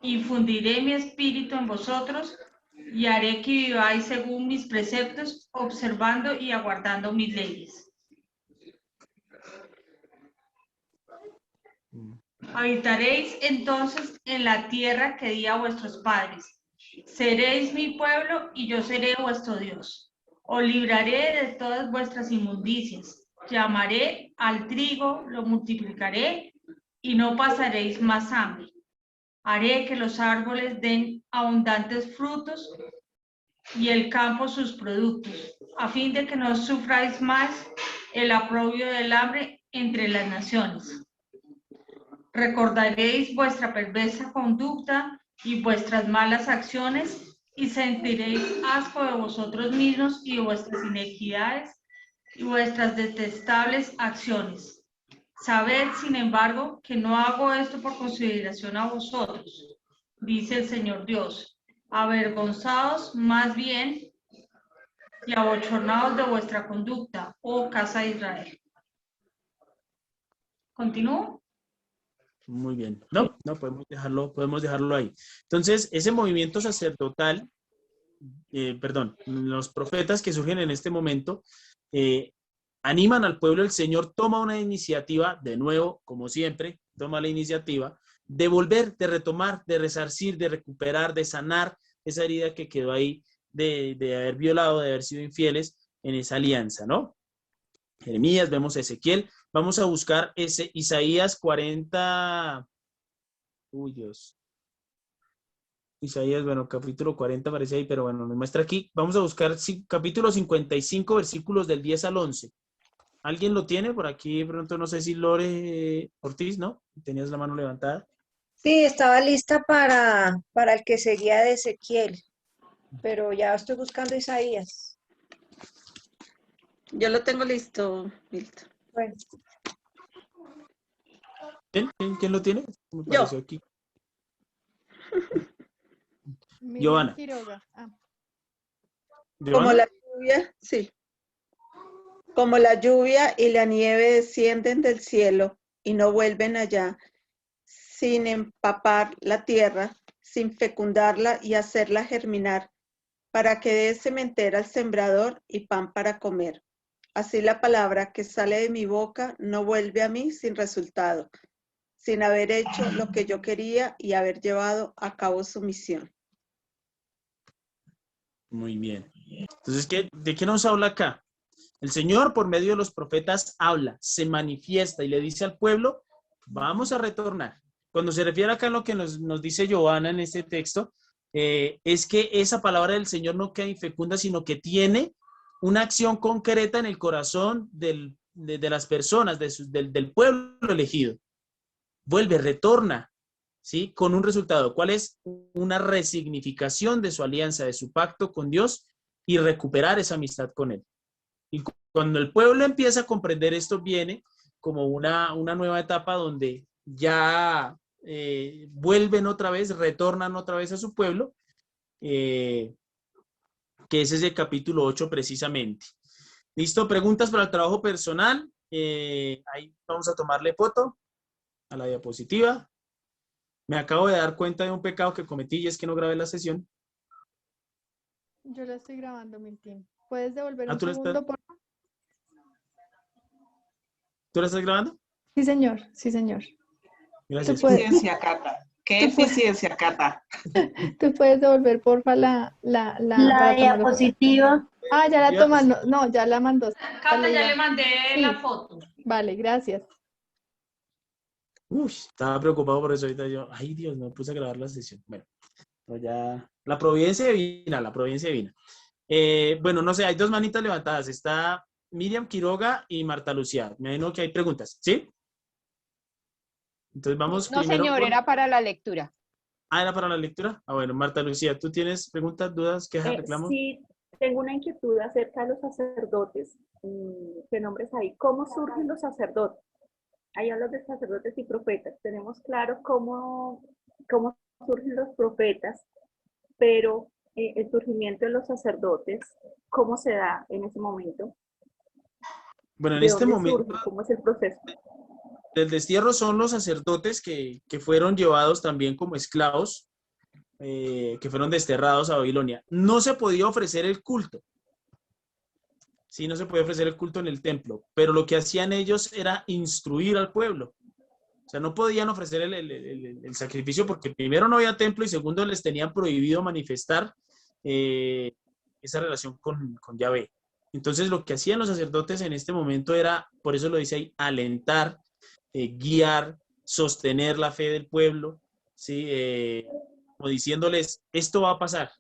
Infundiré mi espíritu en vosotros y haré que viváis según mis preceptos, observando y aguardando mis leyes. Habitaréis entonces en la tierra que di a vuestros padres. Seréis mi pueblo y yo seré vuestro Dios. Os libraré de todas vuestras inmundicias. Llamaré al trigo, lo multiplicaré y no pasaréis más hambre. Haré que los árboles den abundantes frutos y el campo sus productos, a fin de que no sufráis más el aprobio del hambre entre las naciones. Recordaréis vuestra perversa conducta y vuestras malas acciones y sentiréis asco de vosotros mismos y de vuestras iniquidades y vuestras detestables acciones. Sabed, sin embargo, que no hago esto por consideración a vosotros, dice el Señor Dios, avergonzados más bien y abochornados de vuestra conducta, oh casa de Israel. ¿Continúo? Muy bien. No, podemos dejarlo ahí. Entonces, ese movimiento sacerdotal, los profetas que surgen en este momento, animan al pueblo. El Señor toma una iniciativa, de nuevo, como siempre, toma la iniciativa de volver, de retomar, de resarcir, de recuperar, de sanar esa herida que quedó ahí de haber violado, de haber sido infieles en esa alianza, ¿no? Jeremías, vemos a Ezequiel. Vamos a buscar ese Isaías 40. Uy, Dios. Isaías, bueno, capítulo 40 aparece ahí, pero bueno, nos muestra aquí. Vamos a buscar capítulo 55, versículos del 10 al 11. ¿Alguien lo tiene? Por aquí, de pronto, no sé si Lore Ortiz, ¿no? Tenías la mano levantada. Sí, estaba lista para el que seguía de Ezequiel, pero ya estoy buscando Isaías. Yo lo tengo listo, Milton. Bueno, ¿Quién lo tiene? Me Yo. pareció aquí. Miriam Giovanna. Quiroga. Como ¿Giovanna? la lluvia, sí. Como la lluvia y la nieve descienden del cielo y no vuelven allá, sin empapar la tierra, sin fecundarla y hacerla germinar, para que dé sementera al sembrador y pan para comer. Así la palabra que sale de mi boca no vuelve a mí sin resultado, sin haber hecho lo que yo quería y haber llevado a cabo su misión. Muy bien. Entonces, ¿de qué nos habla acá? El Señor, por medio de los profetas, habla, se manifiesta y le dice al pueblo, vamos a retornar. Cuando se refiere acá a lo que nos dice Giovanna en este texto, es que esa palabra del Señor no queda infecunda, sino que tiene una acción concreta en el corazón de las personas, del pueblo elegido. Vuelve, retorna, ¿sí? Con un resultado. ¿Cuál es? Una resignificación de su alianza, de su pacto con Dios y recuperar esa amistad con Él. Y cuando el pueblo empieza a comprender esto, viene como una nueva etapa donde ya vuelven otra vez, retornan otra vez a su pueblo, que ese es el capítulo 8 precisamente. ¿Listo? ¿Preguntas para el trabajo personal? Ahí vamos a tomarle foto a la diapositiva. Me acabo de dar cuenta de un pecado que cometí y es que no grabé la sesión. Yo la estoy grabando, Milton. ¿Puedes devolver Ah, un ¿tú la estás- segundo, por favor? ¿Tú la estás grabando? Sí, señor. Sí, señor. Gracias. Tú puedes- Eficiencia, Cata. ¿Qué Tú puedes- eficiencia, Cata? ¿Tú puedes devolver, porfa, la para tomar- diapositiva. Ah, ya la tomando. No, ya la mandó. Cata, ya le mandé Sí. la foto. Vale, gracias. Uy, estaba preocupado por eso ahorita yo. Ay, Dios, no me puse a grabar la sesión. Bueno, pues ya. La providencia divina, la providencia divina. Bueno, no sé, hay dos manitas levantadas. Está Miriam Quiroga y Marta Lucía. Me imagino que hay preguntas, ¿sí? Entonces vamos No, primero señor, con- era para la lectura. Ah, ¿era para la lectura? Ah, bueno, Marta Lucía, ¿tú tienes preguntas, dudas, quejas, reclamos? Sí, tengo una inquietud acerca de los sacerdotes. ¿Qué nombres hay? ¿Cómo surgen los sacerdotes? Ahí hablas de sacerdotes y profetas. Tenemos claro cómo surgen los profetas, pero el surgimiento de los sacerdotes, ¿cómo se da en ese momento? Bueno, en ¿De este dónde momento, surge? ¿Cómo es el proceso? del destierro son los sacerdotes que fueron llevados también como esclavos, que fueron desterrados a Babilonia. No se podía ofrecer el culto. Sí, no se podía ofrecer el culto en el templo, pero lo que hacían ellos era instruir al pueblo. O sea, no podían ofrecer el sacrificio porque primero no había templo y segundo les tenían prohibido manifestar esa relación con Yahvé. Entonces lo que hacían los sacerdotes en este momento era, por eso lo dice ahí, alentar, guiar, sostener la fe del pueblo, ¿sí? Como diciéndoles, esto va a pasar,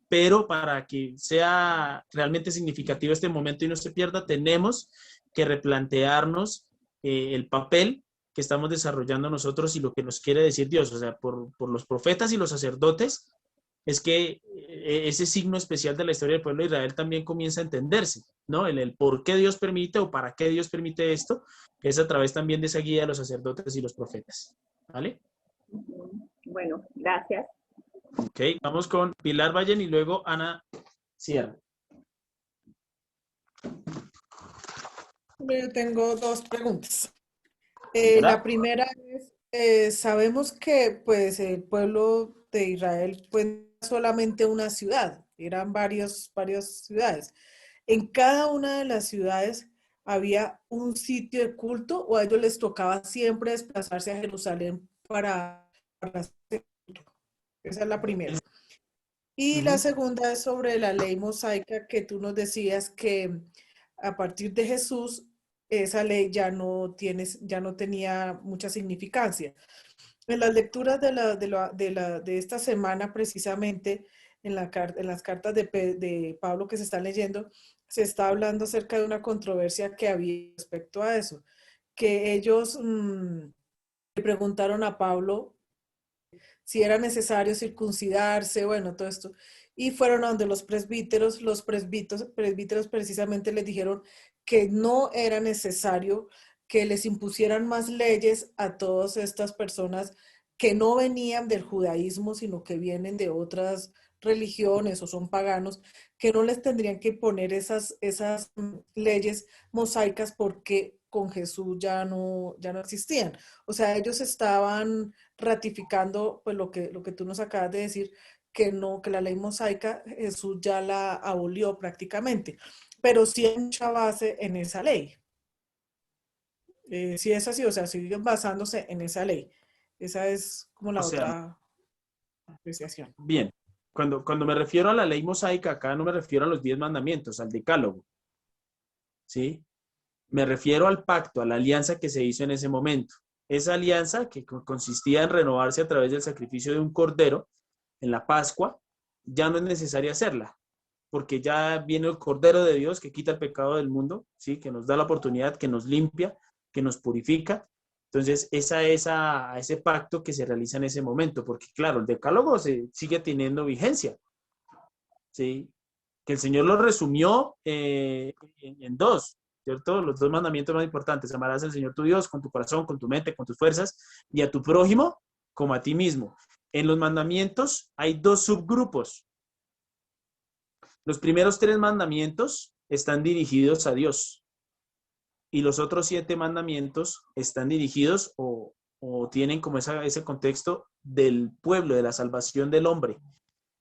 pero para que sea realmente significativo este momento y no se pierda, tenemos que replantearnos el papel que estamos desarrollando nosotros y lo que nos quiere decir Dios. O sea, por los profetas y los sacerdotes, es que ese signo especial de la historia del pueblo de Israel también comienza a entenderse, ¿no? El por qué Dios permite o para qué Dios permite esto, que es a través también de esa guía de los sacerdotes y los profetas, ¿vale? Bueno, gracias. Ok, vamos con Pilar Vallen y luego Ana Sierra. Yo tengo dos preguntas. Primera. La primera es, sabemos que pues el pueblo de Israel pues no era solamente una ciudad, eran varias ciudades. En cada una de las ciudades había un sitio de culto o a ellos les tocaba siempre desplazarse a Jerusalén para hacer culto. Esa es la primera. Y la segunda es sobre la ley mosaica que tú nos decías que a partir de Jesús esa ley ya no tenía mucha significancia. En las lecturas de esta semana, precisamente, en las cartas de Pablo que se están leyendo, se está hablando acerca de una controversia que había respecto a eso, que ellos le preguntaron a Pablo si era necesario circuncidarse, bueno, todo esto. Y fueron a donde los presbíteros precisamente les dijeron que no era necesario que les impusieran más leyes a todas estas personas que no venían del judaísmo, sino que vienen de otras religiones o son paganos, que no les tendrían que poner esas leyes mosaicas porque con Jesús ya no existían. O sea, ellos estaban ratificando pues lo que tú nos acabas de decir, que no, que la ley mosaica Jesús ya la abolió prácticamente, pero sí hay mucha base en esa ley. Sí es así, o sea, siguen basándose en esa ley. Esa es como la otra apreciación. Bien, cuando me refiero a la ley mosaica, acá no me refiero a los 10 mandamientos, al decálogo, ¿sí? Me refiero al pacto, a la alianza que se hizo en ese momento. Esa alianza que consistía en renovarse a través del sacrificio de un cordero en la Pascua, ya no es necesaria hacerla, porque ya viene el Cordero de Dios que quita el pecado del mundo, ¿sí? Que nos da la oportunidad, que nos limpia, que nos purifica. Entonces, esa es a ese pacto que se realiza en ese momento, porque claro, el decálogo sigue teniendo vigencia, ¿sí? Que el Señor lo resumió en dos, ¿cierto? Los dos mandamientos más importantes: amarás al Señor tu Dios con tu corazón, con tu mente, con tus fuerzas, y a tu prójimo como a ti mismo. En los mandamientos hay dos subgrupos. Los primeros 3 mandamientos están dirigidos a Dios, y los otros 7 mandamientos están dirigidos o tienen como ese contexto del pueblo, de la salvación del hombre.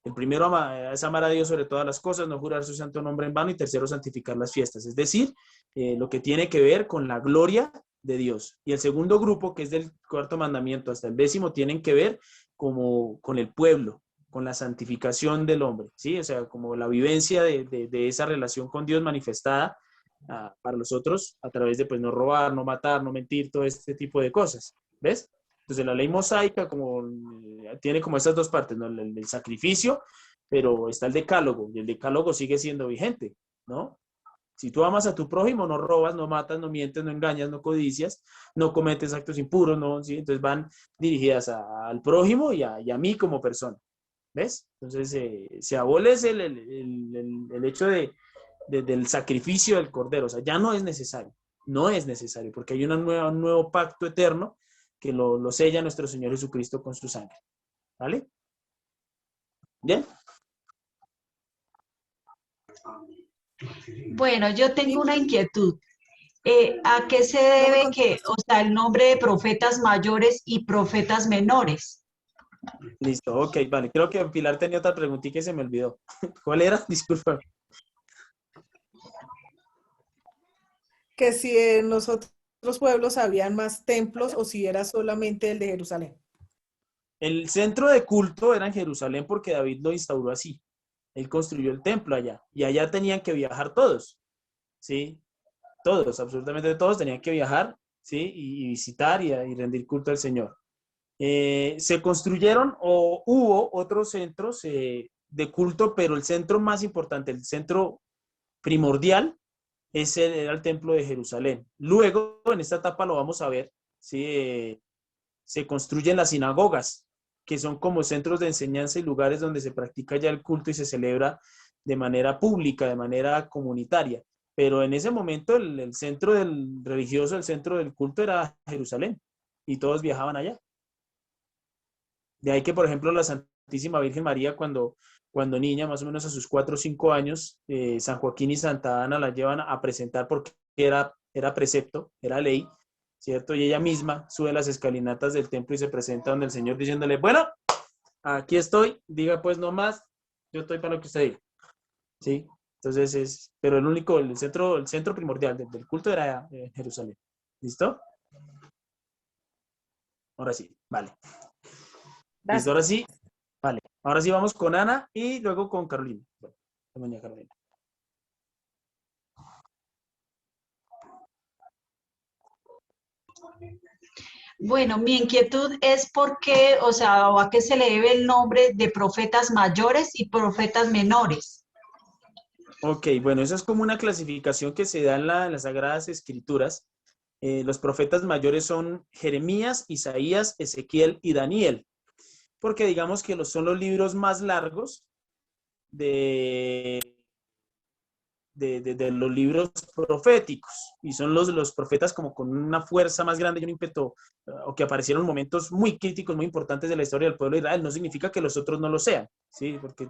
El primero es amar a Dios sobre todas las cosas, no jurar su santo nombre en vano, y tercero, santificar las fiestas, es decir, lo que tiene que ver con la gloria de Dios. Y el segundo grupo, que es del 4º mandamiento hasta el 10º, tienen que ver como con el pueblo, con la santificación del hombre, ¿sí? O sea, como la vivencia de esa relación con Dios manifestada para los otros a través de pues no robar, no matar, no mentir, todo este tipo de cosas, ¿ves? Entonces la ley mosaica tiene como esas dos partes, ¿no? El sacrificio, pero está el decálogo, y el decálogo sigue siendo vigente, ¿no? Si tú amas a tu prójimo, no robas, no matas, no mientes, no engañas, no codicias, no cometes actos impuros, ¿no? ¿Sí? Entonces van dirigidas al prójimo y a mí como persona, ¿ves? Entonces se abole el hecho del sacrificio del cordero, o sea, ya no es necesario, porque hay un nuevo pacto eterno que lo sella nuestro Señor Jesucristo con su sangre, ¿vale? ¿Bien? Bueno, yo tengo una inquietud. ¿A qué se debe el nombre de profetas mayores y profetas menores? Listo, ok, vale. Creo que Pilar tenía otra preguntita que se me olvidó. ¿Cuál era? Disculpa. Que si en los otros pueblos habían más templos o si era solamente el de Jerusalén. El centro de culto era en Jerusalén porque David lo instauró así. Él construyó el templo allá y allá tenían que viajar todos, ¿sí? Todos, absolutamente todos tenían que viajar, ¿sí? Y visitar y rendir culto al Señor. Se construyeron o hubo otros centros de culto, pero el centro más importante, el centro primordial, era el templo de Jerusalén. Luego, en esta etapa lo vamos a ver, ¿sí? Se construyen las sinagogas, que son como centros de enseñanza y lugares donde se practica ya el culto y se celebra de manera pública, de manera comunitaria. Pero en ese momento el centro del religioso, el centro del culto era Jerusalén y todos viajaban allá. De ahí que, por ejemplo, la Santísima Virgen María, cuando niña, más o menos a sus 4 o 5 años, San Joaquín y Santa Ana la llevan a presentar porque era precepto, era ley, ¿cierto? Y ella misma sube las escalinatas del templo y se presenta donde el Señor diciéndole, bueno, aquí estoy, diga pues no más, yo estoy para lo que usted diga, ¿sí? Entonces pero el centro primordial del culto era Jerusalén. ¿Listo? Ahora sí, vale. ¿Listo? Ahora sí, vale. Ahora sí vamos con Ana y luego con Carolina. Bueno, con doña Carolina. Bueno, mi inquietud es por qué, o sea, o a qué se le debe el nombre de profetas mayores y profetas menores. Ok, bueno, eso es como una clasificación que se da en las Sagradas Escrituras. Los profetas mayores son Jeremías, Isaías, Ezequiel y Daniel, porque digamos que son los libros más largos de los libros proféticos, y son los profetas como con una fuerza más grande y un ímpetu, o que aparecieron en momentos muy críticos, muy importantes de la historia del pueblo de Israel. No significa que los otros no lo sean, ¿sí? Porque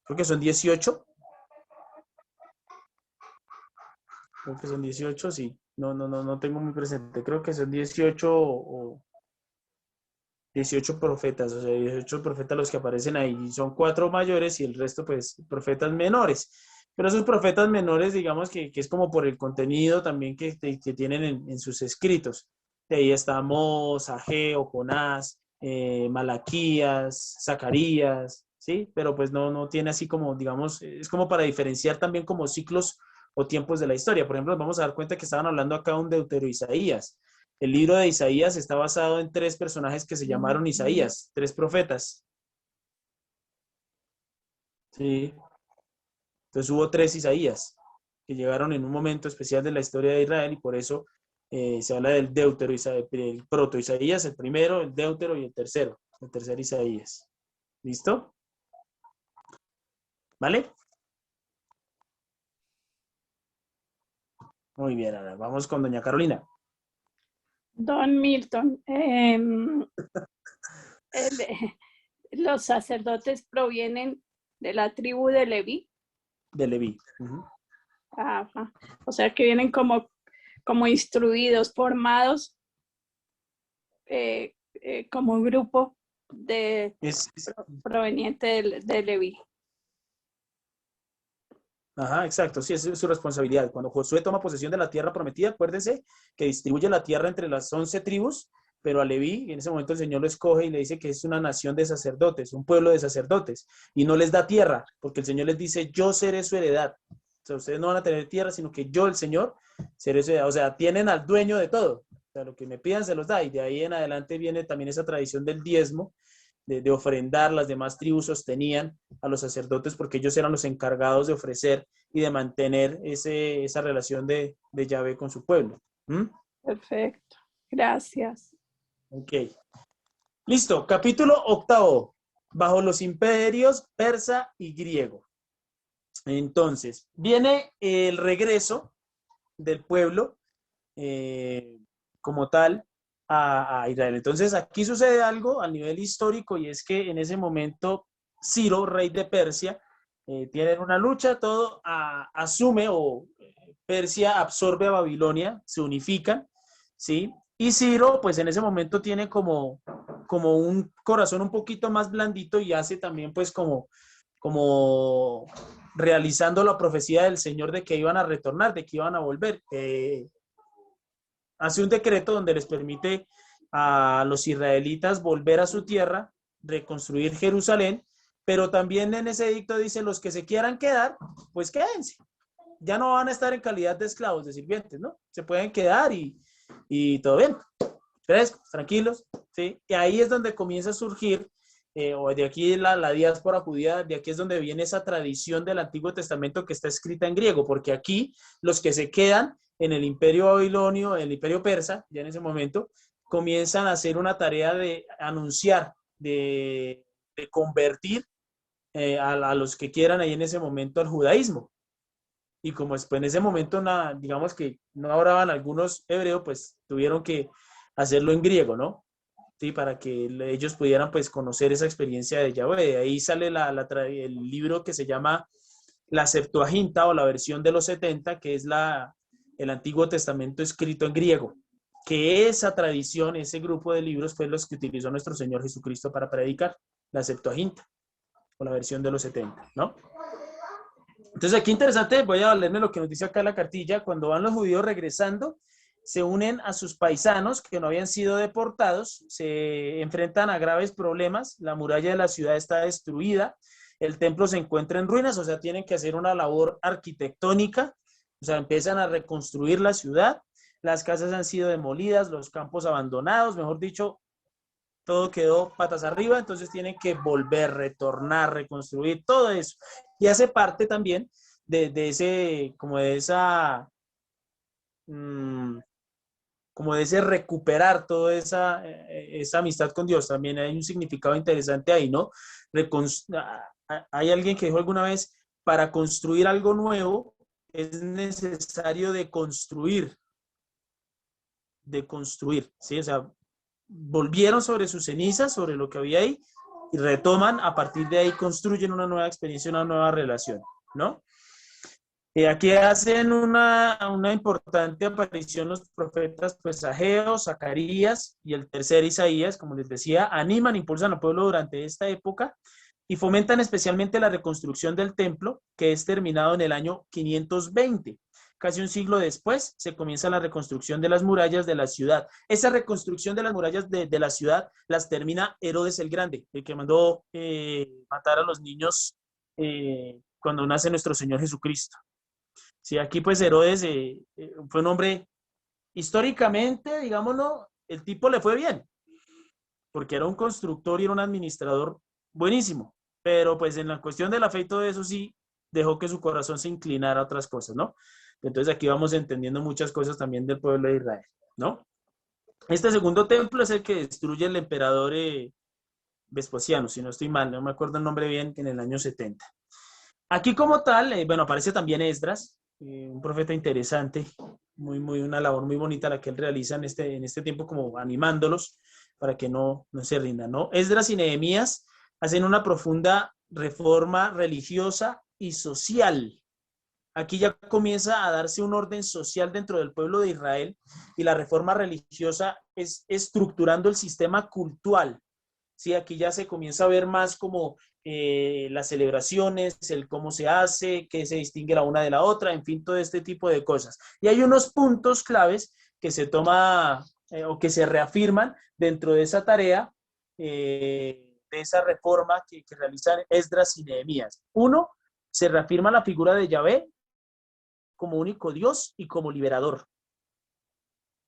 creo que son 18. Creo que son 18, sí. No tengo muy presente. Creo que son 18 o 18 profetas, o sea, 18 profetas los que aparecen ahí. Son 4 mayores y el resto, pues, profetas menores. Pero esos profetas menores, digamos que es como por el contenido también que tienen en sus escritos. De ahí está Amós, Ageo, Jonás, Malaquías, Zacarías, ¿sí? Pero pues no tiene así como, digamos, es como para diferenciar también como ciclos o tiempos de la historia. Por ejemplo, nos vamos a dar cuenta que estaban hablando acá de un Deutero Isaías. El libro de Isaías está basado en 3 personajes que se llamaron Isaías, 3 profetas. Sí. Entonces hubo 3 Isaías que llegaron en un momento especial de la historia de Israel y por eso se habla del Deutero Isaías, el proto Isaías, el primero, el Deutero y el tercer Isaías. ¿Listo? ¿Vale? Muy bien, ahora vamos con doña Carolina. Don Milton, los sacerdotes provienen de la tribu de Leví. De Leví. Uh-huh. Ajá. O sea que vienen como instruidos, formados como grupo proveniente de Leví. Ajá, exacto, sí, esa es su responsabilidad. Cuando Josué toma posesión de la tierra prometida, acuérdense que distribuye la tierra entre las 11 tribus, pero a Leví, en ese momento el Señor lo escoge y le dice que es una nación de sacerdotes, un pueblo de sacerdotes, y no les da tierra, porque el Señor les dice, yo seré su heredad. O sea, ustedes no van a tener tierra, sino que yo, el Señor, seré su heredad. O sea, tienen al dueño de todo. O sea, lo que me pidan se los da, y de ahí en adelante viene también esa tradición del diezmo, de ofrendar. Las demás tribus sostenían a los sacerdotes porque ellos eran los encargados de ofrecer y de mantener esa relación de Yahvé con su pueblo. Perfecto, gracias. Ok. Listo, capítulo 8, bajo los imperios persa y griego. Entonces, viene el regreso del pueblo como tal a Israel. Entonces, aquí sucede algo a nivel histórico y es que en ese momento Ciro, rey de Persia, tienen una lucha, todo asume o Persia absorbe a Babilonia, se unifican, ¿sí? Y Ciro, pues en ese momento tiene como un corazón un poquito más blandito y hace también pues como realizando la profecía del Señor de que iban a retornar, de que iban a volver. Hace un decreto donde les permite a los israelitas volver a su tierra, reconstruir Jerusalén, pero también en ese edicto dice, los que se quieran quedar, pues quédense. Ya no van a estar en calidad de esclavos, de sirvientes, ¿no? Se pueden quedar y todo bien, frescos, tranquilos, ¿sí? Y ahí es donde comienza a surgir, o de aquí la diáspora judía, de aquí es donde viene esa tradición del Antiguo Testamento que está escrita en griego, porque aquí los que se quedan en el imperio babilonio, en el imperio persa, ya en ese momento, comienzan a hacer una tarea de anunciar, de convertir a los que quieran ahí en ese momento al judaísmo. Y como después en ese momento, digamos que no hablaban algunos hebreos, pues tuvieron que hacerlo en griego, ¿no? Sí, para que ellos pudieran pues conocer esa experiencia de Yahweh. De ahí sale el libro que se llama la Septuaginta o la versión de los 70, que es el Antiguo Testamento escrito en griego. Que esa tradición, ese grupo de libros fue los que utilizó nuestro Señor Jesucristo para predicar, la Septuaginta o la versión de los 70, ¿no? Entonces aquí interesante, voy a leerme lo que nos dice acá la cartilla. Cuando van los judíos regresando, se unen a sus paisanos que no habían sido deportados, se enfrentan a graves problemas, la muralla de la ciudad está destruida, el templo se encuentra en ruinas, o sea, tienen que hacer una labor arquitectónica, o sea, empiezan a reconstruir la ciudad, las casas han sido demolidas, los campos abandonados, mejor dicho, todo quedó patas arriba, entonces tienen que volver, retornar, reconstruir, todo eso. Y hace parte también de ese, como de esa, como de ese recuperar toda esa amistad con Dios. También hay un significado interesante ahí, ¿no? Hay alguien que dijo alguna vez, para construir algo nuevo es necesario deconstruir, ¿sí? O sea, volvieron sobre sus cenizas, sobre lo que había ahí, y retoman, a partir de ahí construyen una nueva experiencia, una nueva relación, ¿no? Aquí hacen una importante aparición los profetas, pues Ageo, Zacarías y el tercer Isaías, como les decía, animan, impulsan al pueblo durante esta época y fomentan especialmente la reconstrucción del templo, que es terminado en el año 520. Casi un siglo después se comienza la reconstrucción de las murallas de la ciudad. Esa reconstrucción de las murallas de la ciudad las termina Herodes el Grande, el que mandó matar a los niños cuando nace nuestro Señor Jesucristo. Sí, aquí pues Herodes fue un hombre, históricamente, digámoslo, el tipo le fue bien, porque era un constructor y era un administrador buenísimo, pero pues en la cuestión de la fe y todo eso sí dejó que su corazón se inclinara a otras cosas, ¿no? Entonces aquí vamos entendiendo muchas cosas también del pueblo de Israel, ¿no? Este segundo templo es el que destruye el emperador Vespasiano, si no estoy mal, no me acuerdo el nombre bien, en el año 70. Aquí como tal, bueno, aparece también Esdras, un profeta interesante, una labor muy bonita la que él realiza en este tiempo, como animándolos para que no se rindan, ¿no? Esdras y Nehemías hacen una profunda reforma religiosa y social. Aquí ya comienza a darse un orden social dentro del pueblo de Israel y la reforma religiosa es estructurando el sistema cultural. Sí, aquí ya se comienza a ver más como las celebraciones, el cómo se hace, qué se distingue la una de la otra, en fin, todo este tipo de cosas. Y hay unos puntos claves que se toma o que se reafirman dentro de esa tarea, de esa reforma que realizan Esdras y Nehemías. Uno, se reafirma la figura de Yahvé como único Dios y como liberador.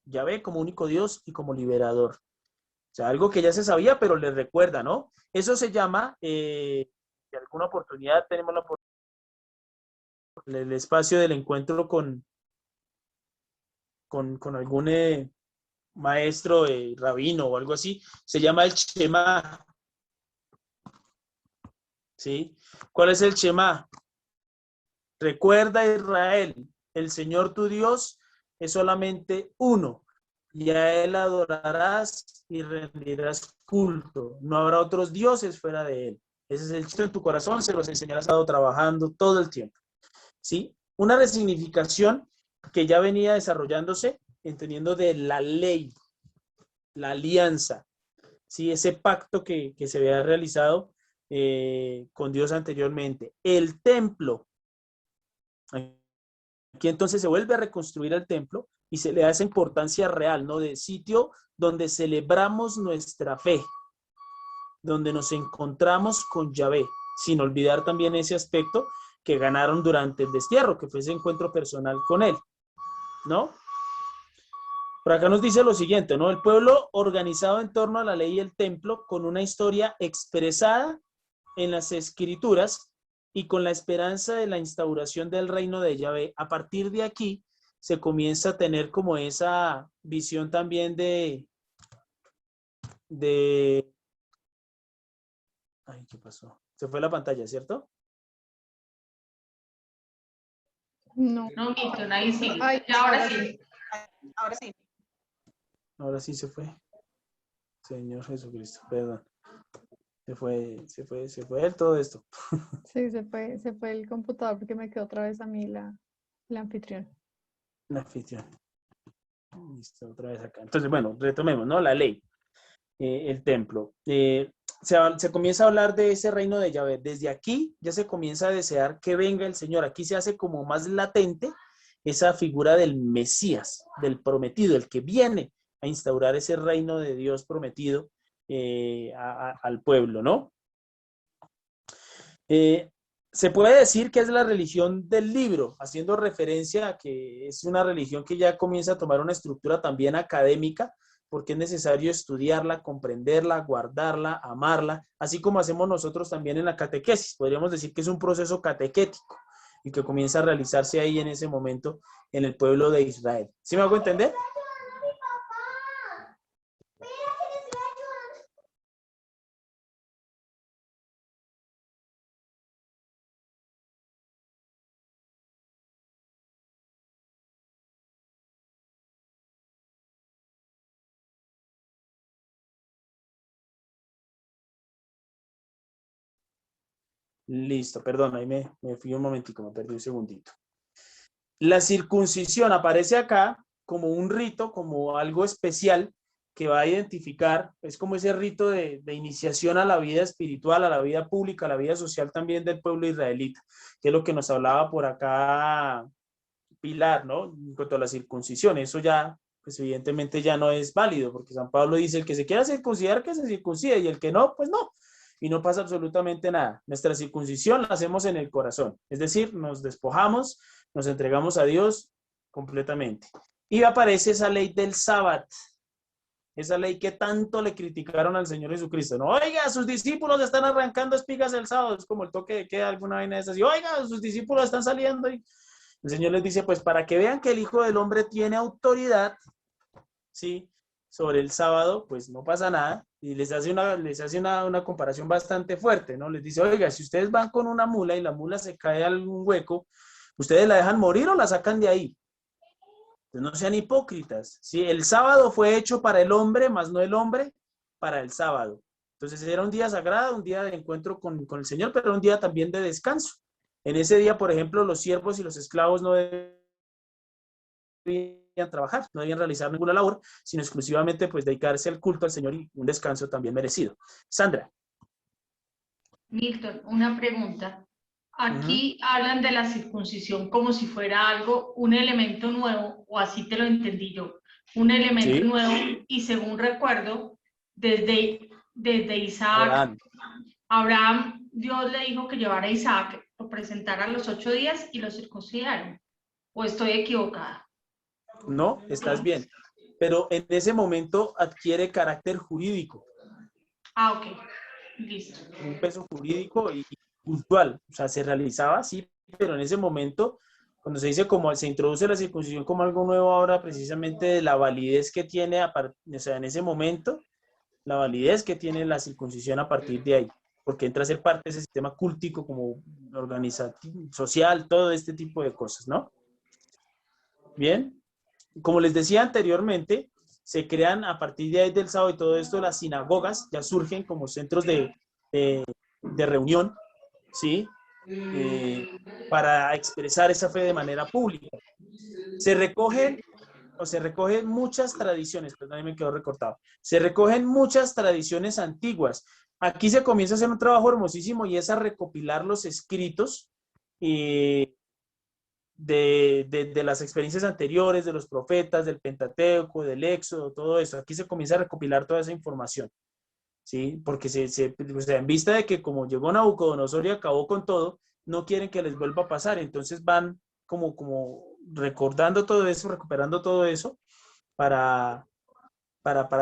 Yahvé como único Dios y como liberador. O sea, algo que ya se sabía, pero les recuerda, ¿no? Eso se llama, de alguna oportunidad tenemos el espacio del encuentro con algún maestro, rabino o algo así, se llama el Shema. ¿Sí? ¿Cuál es el Shema? Recuerda, Israel, el Señor tu Dios es solamente uno, y a Él adorarás y rendirás culto. No habrá otros dioses fuera de Él. Ese es el chiste en tu corazón, se los enseñarás trabajando todo el tiempo. ¿Sí? Una resignificación que ya venía desarrollándose, entendiendo de la ley, la alianza, ¿sí? Ese pacto que se había realizado con Dios anteriormente. El templo. Aquí entonces se vuelve a reconstruir el templo y se le da esa importancia real, ¿no? De sitio donde celebramos nuestra fe, donde nos encontramos con Yahvé, sin olvidar también ese aspecto que ganaron durante el destierro, que fue ese encuentro personal con Él, ¿no? Por acá nos dice lo siguiente, ¿no? El pueblo organizado en torno a la ley y el templo, con una historia expresada en las escrituras y con la esperanza de la instauración del reino de Yahvé. A partir de aquí se comienza a tener como esa visión también de Ay, ¿qué pasó? Se fue la pantalla, ¿cierto? No. No, Milton, ahí sí. Ay, Y ahora sí. Ahora sí. Ahora sí se fue. Señor Jesucristo, perdón. Se fue del todo esto. Sí, se fue el computador porque me quedó otra vez a mí la anfitrión. La anfitrión. Listo, otra vez acá. Entonces, bueno, retomemos, ¿no? La ley, el templo. Se comienza a hablar de ese reino de Yahvé. Desde aquí ya se comienza a desear que venga el Señor. Aquí se hace como más latente esa figura del Mesías, del prometido, el que viene a instaurar ese reino de Dios prometido al pueblo, ¿no? Se puede decir que es la religión del libro, haciendo referencia a que es una religión que ya comienza a tomar una estructura también académica, porque es necesario estudiarla, comprenderla, guardarla, amarla, así como hacemos nosotros también en la catequesis. Podríamos decir que es un proceso catequético y que comienza a realizarse ahí en ese momento en el pueblo de Israel. ¿Sí me hago entender? Listo, perdón, ahí me fui un momentico, me perdí un segundito. La circuncisión aparece acá como un rito, como algo especial que va a identificar, es como ese rito de iniciación a la vida espiritual, a la vida pública, a la vida social también del pueblo israelita, que es lo que nos hablaba por acá Pilar, ¿no? En cuanto a la circuncisión, eso ya, pues evidentemente ya no es válido, porque San Pablo dice, el que se quiera circuncidar, que se circuncide, y el que no, pues no. Y no pasa absolutamente nada. Nuestra circuncisión la hacemos en el corazón, es decir, nos despojamos, nos entregamos a Dios completamente. Y aparece esa ley del sábado, esa ley que tanto le criticaron al Señor Jesucristo. No, oiga, sus discípulos están arrancando espigas el sábado, es como el toque de queda, alguna vaina de esas, y oiga, sus discípulos están saliendo, y el Señor les dice, pues para que vean que el Hijo del Hombre tiene autoridad, ¿sí?, sobre el sábado, pues no pasa nada, y les hace una comparación bastante fuerte, ¿no? Les dice, oiga, si ustedes van con una mula y la mula se cae a algún hueco, ¿ustedes la dejan morir o la sacan de ahí? Entonces no sean hipócritas, ¿sí? El sábado fue hecho para el hombre, más no el hombre para el sábado. Entonces era un día sagrado, un día de encuentro con el Señor, pero un día también de descanso. En ese día, por ejemplo, los siervos y los esclavos no debían trabajar, no debían realizar ninguna labor, sino exclusivamente pues dedicarse al culto al Señor y un descanso también merecido. Sandra. Milton, una pregunta. Aquí hablan de la circuncisión como si fuera algo, un elemento nuevo, o así te lo entendí yo, un elemento nuevo, y según recuerdo, desde Isaac, Abraham, Dios le dijo que llevara a Isaac, lo presentara a los 8 días y lo circuncidaron. ¿O estoy equivocada? No, estás bien. Pero en ese momento adquiere carácter jurídico. Ah, ok. Listo. Un peso jurídico y cultural. O sea, se realizaba así, pero en ese momento, cuando se dice como se introduce la circuncisión como algo nuevo ahora, precisamente de la validez que tiene, o sea, en ese momento, la validez que tiene la circuncisión a partir de ahí, porque entra a ser parte de ese sistema cultico, como organizativo, social, todo este tipo de cosas, ¿no? Bien. Como les decía anteriormente, se crean a partir de ahí del sábado y todo esto, las sinagogas ya surgen como centros de reunión, ¿sí? Para expresar esa fe de manera pública. Se recogen muchas tradiciones, perdón, me quedó recortado. Se recogen muchas tradiciones antiguas. Aquí se comienza a hacer un trabajo hermosísimo y es a recopilar los escritos de las experiencias anteriores, de los profetas, del Pentateuco, del Éxodo, todo eso. Aquí se comienza a recopilar toda esa información, ¿sí? Porque o sea, en vista de que como llegó Nabucodonosor y acabó con todo, no quieren que les vuelva a pasar, entonces van como recordando todo eso, recuperando todo eso para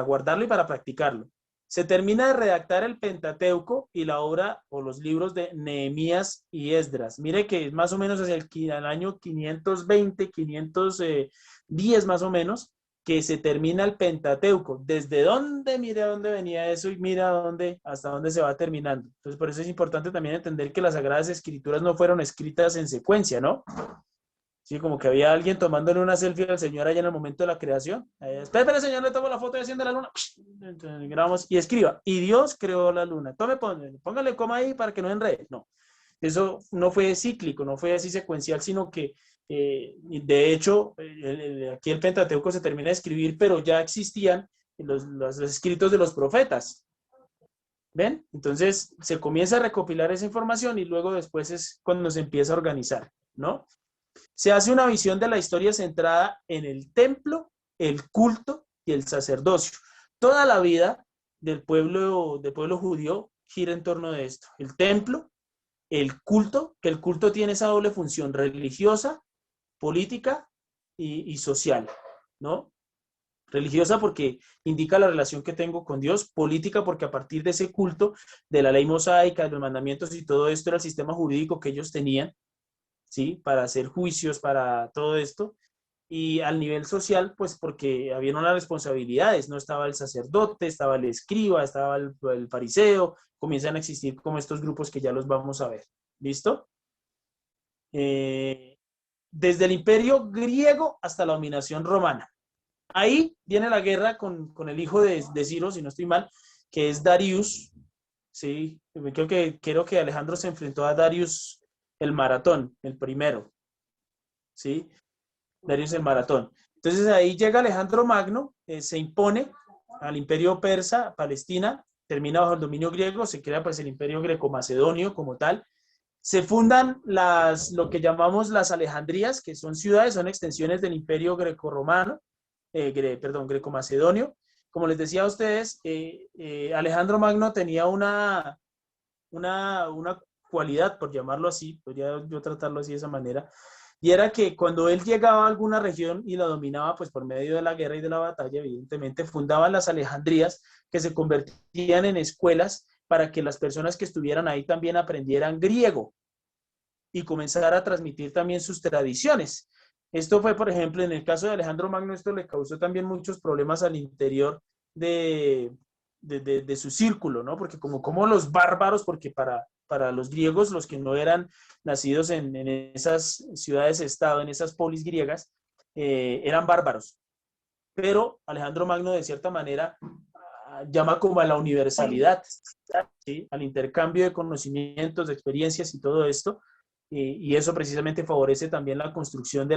guardarlo y para practicarlo. Se termina de redactar el Pentateuco y la obra o los libros de Nehemías y Esdras. Mire que es más o menos hacia el año 520, 510 más o menos, que se termina el Pentateuco. ¿Desde dónde? Mira dónde venía eso y mira dónde, hasta dónde se va terminando. Entonces, por eso es importante también entender que las Sagradas Escrituras no fueron escritas en secuencia, ¿no? Sí, como que había alguien tomándole una selfie al Señor allá en el momento de la creación. Espera, Señor, le tomo la foto de haciendo la luna. Entonces, grabamos y escriba. Y Dios creó la luna. Póngale coma ahí para que no enrede. No, eso no fue cíclico, no fue así secuencial, sino que de hecho, aquí el Pentateuco se termina de escribir, pero ya existían los escritos de los profetas. ¿Ven? Entonces se comienza a recopilar esa información y luego después es cuando se empieza a organizar, ¿no? Se hace una visión de la historia centrada en el templo, el culto y el sacerdocio. Toda la vida del pueblo judío gira en torno de esto. El templo, el culto, que el culto tiene esa doble función religiosa, política y social, ¿no? Religiosa porque indica la relación que tengo con Dios, política porque a partir de ese culto, de la ley mosaica, de los mandamientos y todo esto era el sistema jurídico que ellos tenían, ¿sí? Para hacer juicios, para todo esto. Y al nivel social, pues porque había unas responsabilidades, no estaba el sacerdote, estaba el escriba, estaba el fariseo, comienzan a existir como estos grupos que ya los vamos a ver. ¿Listo? Desde el imperio griego hasta la dominación romana. Ahí viene la guerra con el hijo de Ciro, si no estoy mal, que es Darius. Sí, creo que Alejandro se enfrentó a Darius el Maratón, el primero. ¿Sí? Darius el Maratón. Entonces ahí llega Alejandro Magno, se impone al imperio persa, Palestina, termina bajo el dominio griego, se crea pues el imperio greco-macedonio como tal. Se fundan lo que llamamos las Alejandrías, que son ciudades, son extensiones del imperio greco-romano, greco-macedonio. Como les decía a ustedes, Alejandro Magno tenía una cualidad, por llamarlo así, podría yo tratarlo así de esa manera, y era que cuando él llegaba a alguna región y la dominaba, pues por medio de la guerra y de la batalla, evidentemente, fundaban las Alejandrías, que se convertían en escuelas para que las personas que estuvieran ahí también aprendieran griego y comenzar a transmitir también sus tradiciones. Esto fue, por ejemplo, en el caso de Alejandro Magno, esto le causó también muchos problemas al interior de su círculo, ¿no? Porque como los bárbaros, porque para los griegos, los que no eran nacidos en esas ciudades-estado, en esas polis griegas, eran bárbaros. Pero Alejandro Magno, de cierta manera, llama como a la universalidad, ¿sí? Al intercambio de conocimientos, de experiencias y todo esto, y eso precisamente favorece también la construcción de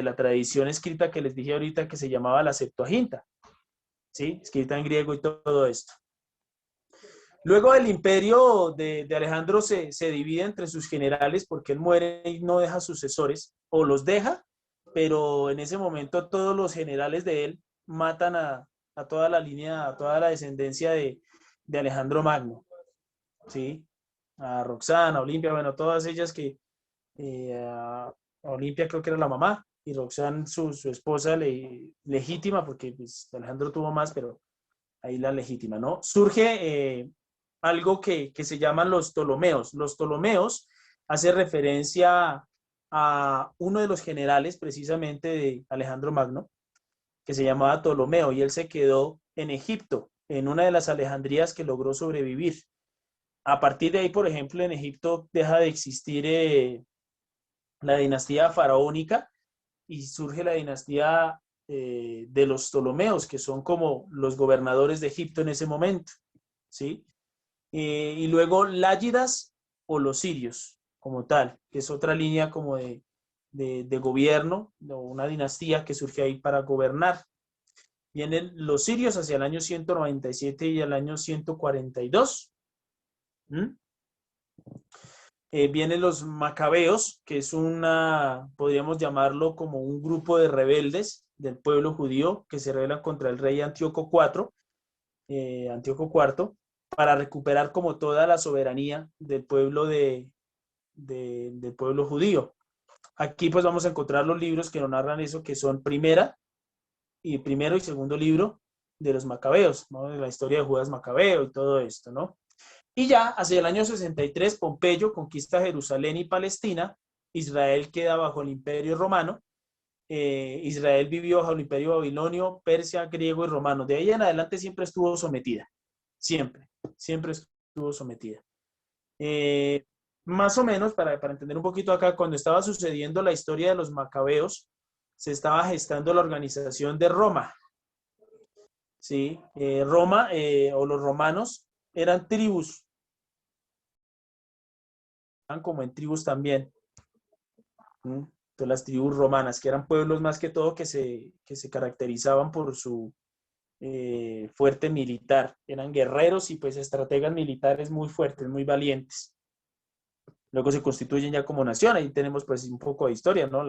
la tradición escrita que les dije ahorita, que se llamaba la Septuaginta, ¿sí? Escrita en griego y todo esto. Luego el imperio de Alejandro se divide entre sus generales porque él muere y no deja sucesores, o los deja, pero en ese momento todos los generales de él matan a toda la línea, a toda la descendencia de Alejandro Magno, ¿sí? A Roxana, a Olimpia, bueno, todas ellas que, a Olimpia creo que era la mamá, y Roxana su esposa legítima, porque pues, Alejandro tuvo más, pero ahí la legítima, ¿no? Surge algo que se llaman los Ptolomeos. Los Ptolomeos hace referencia a uno de los generales precisamente de Alejandro Magno, que se llamaba Ptolomeo, y él se quedó en Egipto, en una de las Alejandrías que logró sobrevivir. A partir de ahí, por ejemplo, en Egipto deja de existir la dinastía faraónica y surge la dinastía de los Ptolomeos, que son como los gobernadores de Egipto en ese momento, ¿sí? Y luego Lágidas o los sirios, como tal, que es otra línea como de gobierno, una dinastía que surge ahí para gobernar. Vienen los sirios hacia el año 197 y el año 142. Vienen los macabeos, que es podríamos llamarlo como un grupo de rebeldes del pueblo judío que se rebelan contra el rey Antíoco IV, para recuperar como toda la soberanía del pueblo del pueblo judío. Aquí pues vamos a encontrar los libros que nos narran eso, que son primero y segundo libro de los macabeos, ¿no? De la historia de Judas Macabeo y todo esto, ¿no? Y ya hacia el año 63, Pompeyo conquista Jerusalén y Palestina, Israel queda bajo el imperio romano, Israel vivió bajo el imperio babilonio, persia, griego y romano. De ahí en adelante siempre estuvo sometida. Siempre estuvo sometida. Más o menos, para entender un poquito acá, cuando estaba sucediendo la historia de los macabeos, se estaba gestando la organización de Roma. ¿Sí? Roma o los romanos eran tribus. Eran como en tribus también. Entonces, las tribus romanas, que eran pueblos más que todo que se caracterizaban por su fuerte militar. Eran guerreros y pues estrategas militares muy fuertes, muy valientes. Luego se constituyen ya como nación. Ahí tenemos pues un poco de historia, ¿no?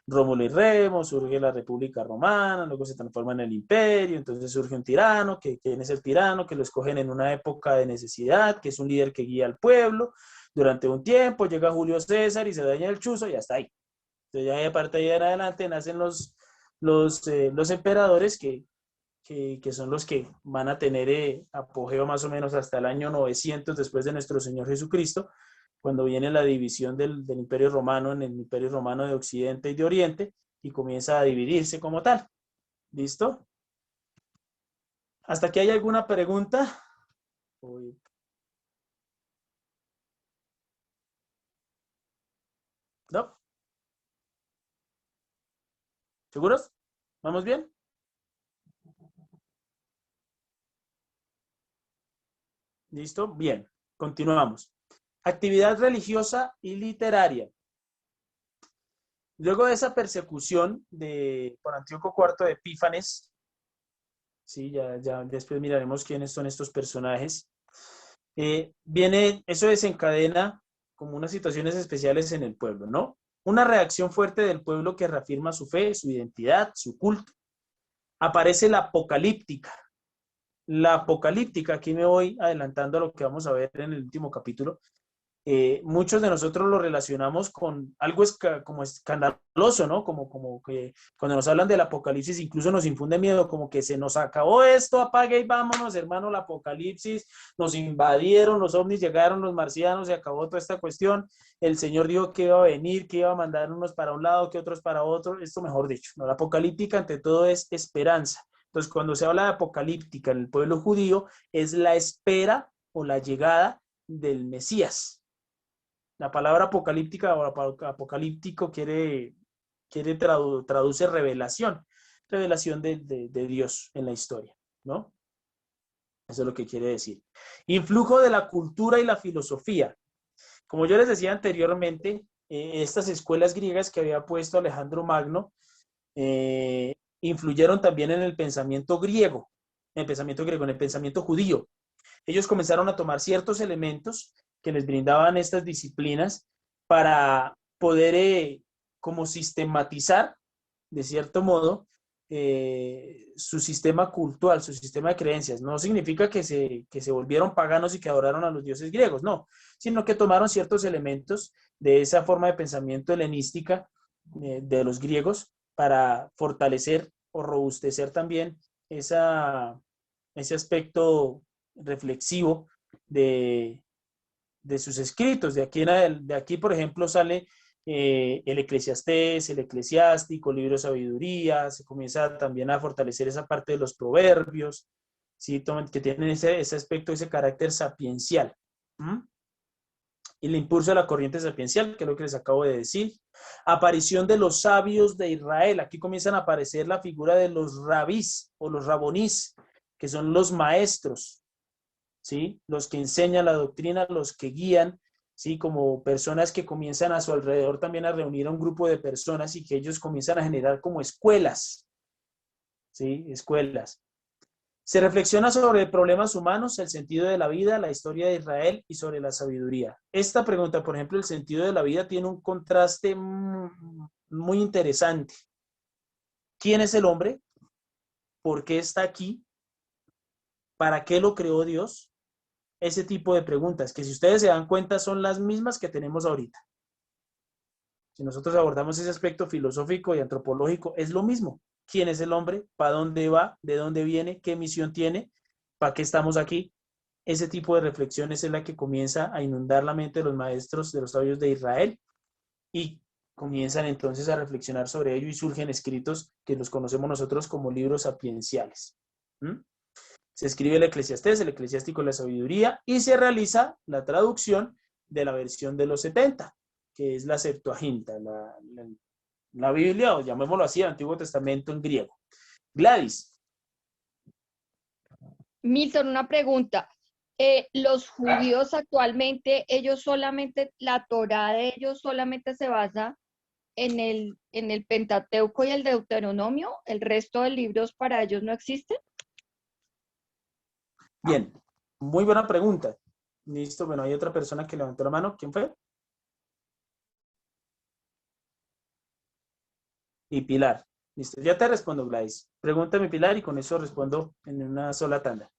Rómulo y Remo, surge la República Romana, luego se transforma en el imperio, entonces surge un tirano, ¿quién es el tirano? Que lo escogen en una época de necesidad, que es un líder que guía al pueblo. Durante un tiempo llega Julio César y se daña el chuzo y hasta ahí. Entonces ya de parte de ahí en adelante nacen los emperadores que son los que van a tener apogeo más o menos hasta el año 900 después de nuestro Señor Jesucristo, cuando viene la división del Imperio Romano en el Imperio Romano de Occidente y de Oriente y comienza a dividirse como tal. ¿Listo? ¿Hasta aquí hay alguna pregunta? ¿No? ¿Seguros? ¿Vamos bien? ¿Listo? Bien, continuamos. Actividad religiosa y literaria. Luego de esa persecución por Antíoco IV de Epífanes, sí, ya después miraremos quiénes son estos personajes, eso desencadena como unas situaciones especiales en el pueblo, ¿no? Una reacción fuerte del pueblo que reafirma su fe, su identidad, su culto. Aparece la apocalíptica. La apocalíptica, aquí me voy adelantando a lo que vamos a ver en el último capítulo. Muchos de nosotros lo relacionamos con algo como escandaloso, ¿no? Como que cuando nos hablan del apocalipsis incluso nos infunde miedo, como que se nos acabó esto, apague y vámonos, hermano, el apocalipsis, nos invadieron, los ovnis llegaron, los marcianos, se acabó toda esta cuestión, el Señor dijo que iba a venir, que iba a mandar unos para un lado, que otros para otro, esto mejor dicho, ¿no? La apocalíptica ante todo es esperanza. Entonces, cuando se habla de apocalíptica en el pueblo judío, es la espera o la llegada del Mesías. La palabra apocalíptica o apocalíptico traduce revelación de Dios en la historia, ¿no? Eso es lo que quiere decir. Influjo de la cultura y la filosofía. Como yo les decía anteriormente, estas escuelas griegas que había puesto Alejandro Magno influyeron también en el pensamiento griego, en el pensamiento judío. Ellos comenzaron a tomar ciertos elementos que les brindaban estas disciplinas para poder como sistematizar, de cierto modo, su sistema cultural, su sistema de creencias. No significa que se volvieron paganos y que adoraron a los dioses griegos, no, sino que tomaron ciertos elementos de esa forma de pensamiento helenística de los griegos para fortalecer o robustecer también ese aspecto reflexivo de sus escritos. De aquí, por ejemplo, sale el Eclesiastés, el Eclesiástico, el libro de sabiduría, se comienza también a fortalecer esa parte de los proverbios, ¿sí? Que tienen ese aspecto, ese carácter sapiencial. Y el impulso de la corriente sapiencial, que es lo que les acabo de decir. Aparición de los sabios de Israel. Aquí comienzan a aparecer la figura de los rabís o los rabonís, que son los maestros, ¿sí? Los que enseñan la doctrina, los que guían, ¿sí? Como personas que comienzan a su alrededor también a reunir a un grupo de personas y que ellos comienzan a generar como escuelas, ¿sí? Escuelas. Se reflexiona sobre problemas humanos, el sentido de la vida, la historia de Israel y sobre la sabiduría. Esta pregunta, por ejemplo, el sentido de la vida tiene un contraste muy interesante. ¿Quién es el hombre? ¿Por qué está aquí? ¿Para qué lo creó Dios? Ese tipo de preguntas, que si ustedes se dan cuenta son las mismas que tenemos ahorita. Si nosotros abordamos ese aspecto filosófico y antropológico, es lo mismo. ¿Quién es el hombre? ¿Para dónde va? ¿De dónde viene? ¿Qué misión tiene? ¿Para qué estamos aquí? Ese tipo de reflexiones es la que comienza a inundar la mente de los maestros, de los sabios de Israel. Y comienzan entonces a reflexionar sobre ello y surgen escritos que los conocemos nosotros como libros sapienciales. ¿Mm? Se escribe el Eclesiastés, el Eclesiástico de la Sabiduría, y se realiza la traducción de la versión de los 70, que es la Septuaginta, la Biblia, o llamémoslo así, el Antiguo Testamento en griego. Gladys. Milton, una pregunta. Los judíos actualmente, ellos solamente, la Torá de ellos solamente se basa en el Pentateuco y el Deuteronomio, ¿el resto de libros para ellos no existen? Bien, muy buena pregunta. Listo, bueno, hay otra persona que levantó la mano. ¿Quién fue? Y Pilar. Listo, ya te respondo, Gladys. Pregúntame, Pilar, y con eso respondo en una sola tanda.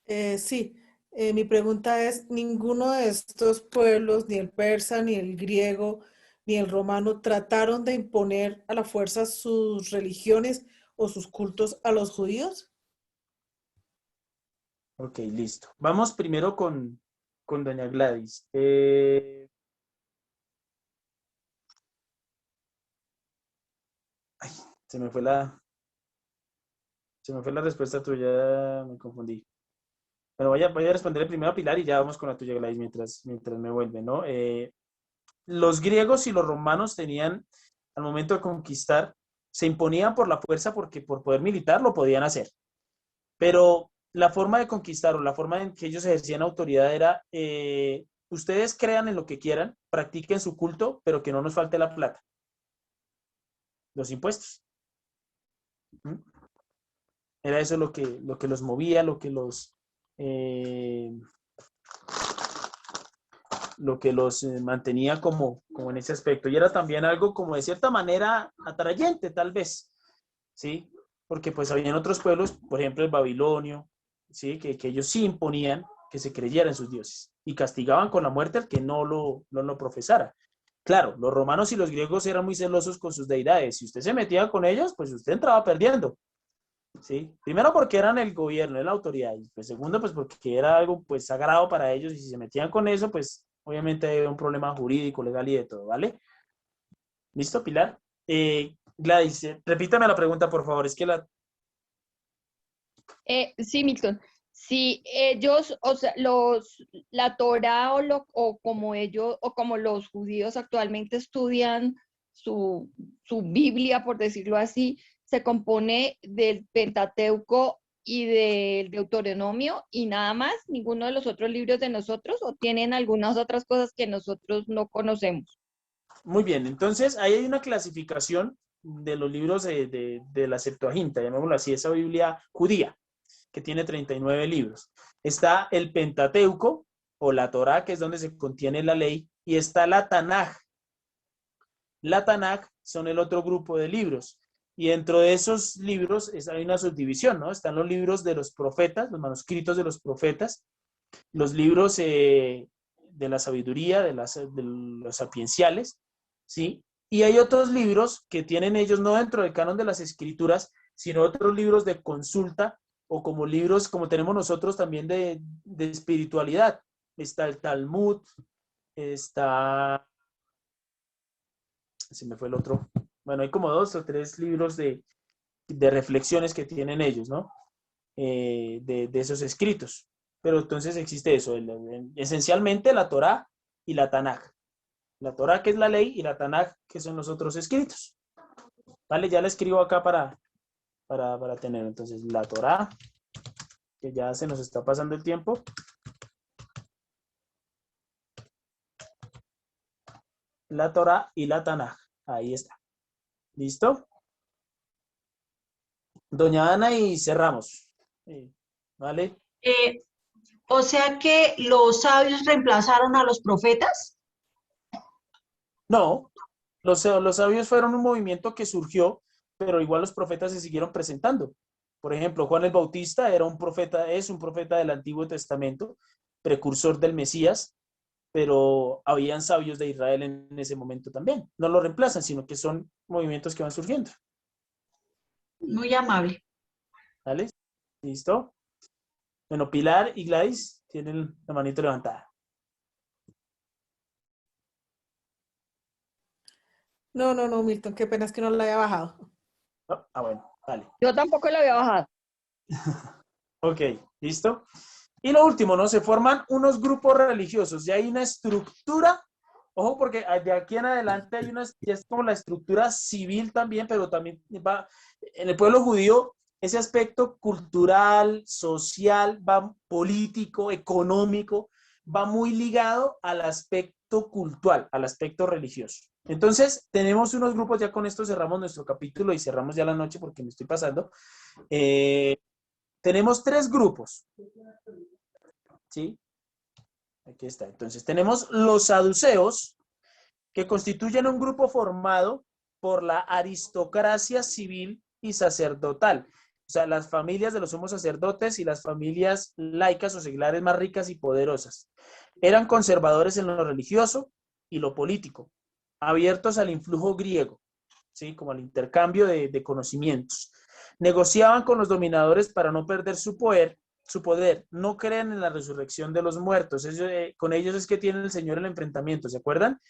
Sí, mi pregunta es, ¿ninguno de estos pueblos, ni el persa, ni el griego, ni el romano, trataron de imponer a la fuerza sus religiones o sus cultos a los judíos? Ok, listo. Vamos primero con doña Gladys. Ay, se me fue la respuesta tuya, me confundí. Bueno, voy a responder primero a Pilar y ya vamos con la tuya, Gladys, mientras me vuelve, ¿no? Los griegos y los romanos tenían, al momento de conquistar, se imponían por la fuerza porque por poder militar lo podían hacer. Pero la forma de conquistar o la forma en que ellos ejercían autoridad era, ustedes crean en lo que quieran, practiquen su culto, pero que no nos falte la plata. Los impuestos. ¿Mm? Era eso lo que los movía, lo que los mantenía como en ese aspecto. Y era también algo como de cierta manera atrayente, tal vez, ¿sí? Porque pues habían otros pueblos, por ejemplo el babilonio, ¿sí? Que ellos sí imponían que se creyera en sus dioses y castigaban con la muerte al que no lo profesara. Claro, los romanos y los griegos eran muy celosos con sus deidades. Si usted se metía con ellos, pues usted entraba perdiendo. ¿Sí? Primero porque eran el gobierno, la autoridad, y pues segundo pues porque era algo pues sagrado para ellos y si se metían con eso pues obviamente había un problema jurídico, legal y de todo, ¿vale? ¿Listo, Pilar? Gladys, repítame la pregunta por favor, es que Sí, Milton. Si ellos, o sea, la Torá o como ellos, o como los judíos actualmente estudian su Biblia, por decirlo así, se compone del Pentateuco y del Deuteronomio y nada más, ninguno de los otros libros de nosotros, o tienen algunas otras cosas que nosotros no conocemos. Muy bien, entonces ahí hay una clasificación de los libros de la Septuaginta, llamémoslo así, esa Biblia judía, que tiene 39 libros. Está el Pentateuco, o la Torá, que es donde se contiene la ley, y está la Tanaj. La Tanaj son el otro grupo de libros. Y dentro de esos libros hay una subdivisión, ¿no? Están los libros de los profetas, los manuscritos de los profetas, los libros de la sabiduría, de los sapienciales, ¿sí? Y hay otros libros que tienen ellos no dentro del canon de las escrituras, sino otros libros de consulta o como libros como tenemos nosotros también de espiritualidad. Está el Talmud, está... Se me fue el otro. Bueno, hay como 2 o 3 libros de reflexiones que tienen ellos, ¿no? De esos escritos. Pero entonces existe eso, esencialmente la Torá y la Tanaj. La Torá, que es la ley, y la Tanaj, que son los otros escritos. Vale, ya la escribo acá para tener. Entonces, la Torá, que ya se nos está pasando el tiempo. La Torá y la Tanaj. Ahí está. ¿Listo? Doña Ana y cerramos. ¿Vale? O sea que los sabios reemplazaron a los profetas. No, los sabios fueron un movimiento que surgió, pero igual los profetas se siguieron presentando. Por ejemplo, Juan el Bautista era un profeta, es un profeta del Antiguo Testamento, precursor del Mesías, pero habían sabios de Israel en ese momento también. No lo reemplazan, sino que son movimientos que van surgiendo. Muy amable. ¿Vale? ¿Listo? Bueno, Pilar y Gladys tienen la manito levantada. No, Milton, qué pena es que no la había bajado. ¿No? Ah, bueno, vale. Yo tampoco lo había bajado. Ok, ¿listo? Y lo último, ¿no? Se forman unos grupos religiosos, ya hay una estructura, ojo, porque de aquí en adelante hay una, ya es como la estructura civil también, pero también va, en el pueblo judío, ese aspecto cultural, social, va político, económico, va muy ligado al aspecto cultural, al aspecto religioso. Entonces, tenemos unos grupos, ya con esto cerramos nuestro capítulo y cerramos ya la noche porque me estoy pasando. Tenemos 3 grupos, ¿sí? Aquí está. Entonces, tenemos los saduceos, que constituyen un grupo formado por la aristocracia civil y sacerdotal. O sea, las familias de los sumos sacerdotes y las familias laicas o seglares más ricas y poderosas. Eran conservadores en lo religioso y lo político, abiertos al influjo griego, ¿sí? Como al intercambio de conocimientos. Negociaban con los dominadores para no perder su poder, no creen en la resurrección de los muertos. Con ellos es que tiene el Señor el enfrentamiento, ¿se acuerdan?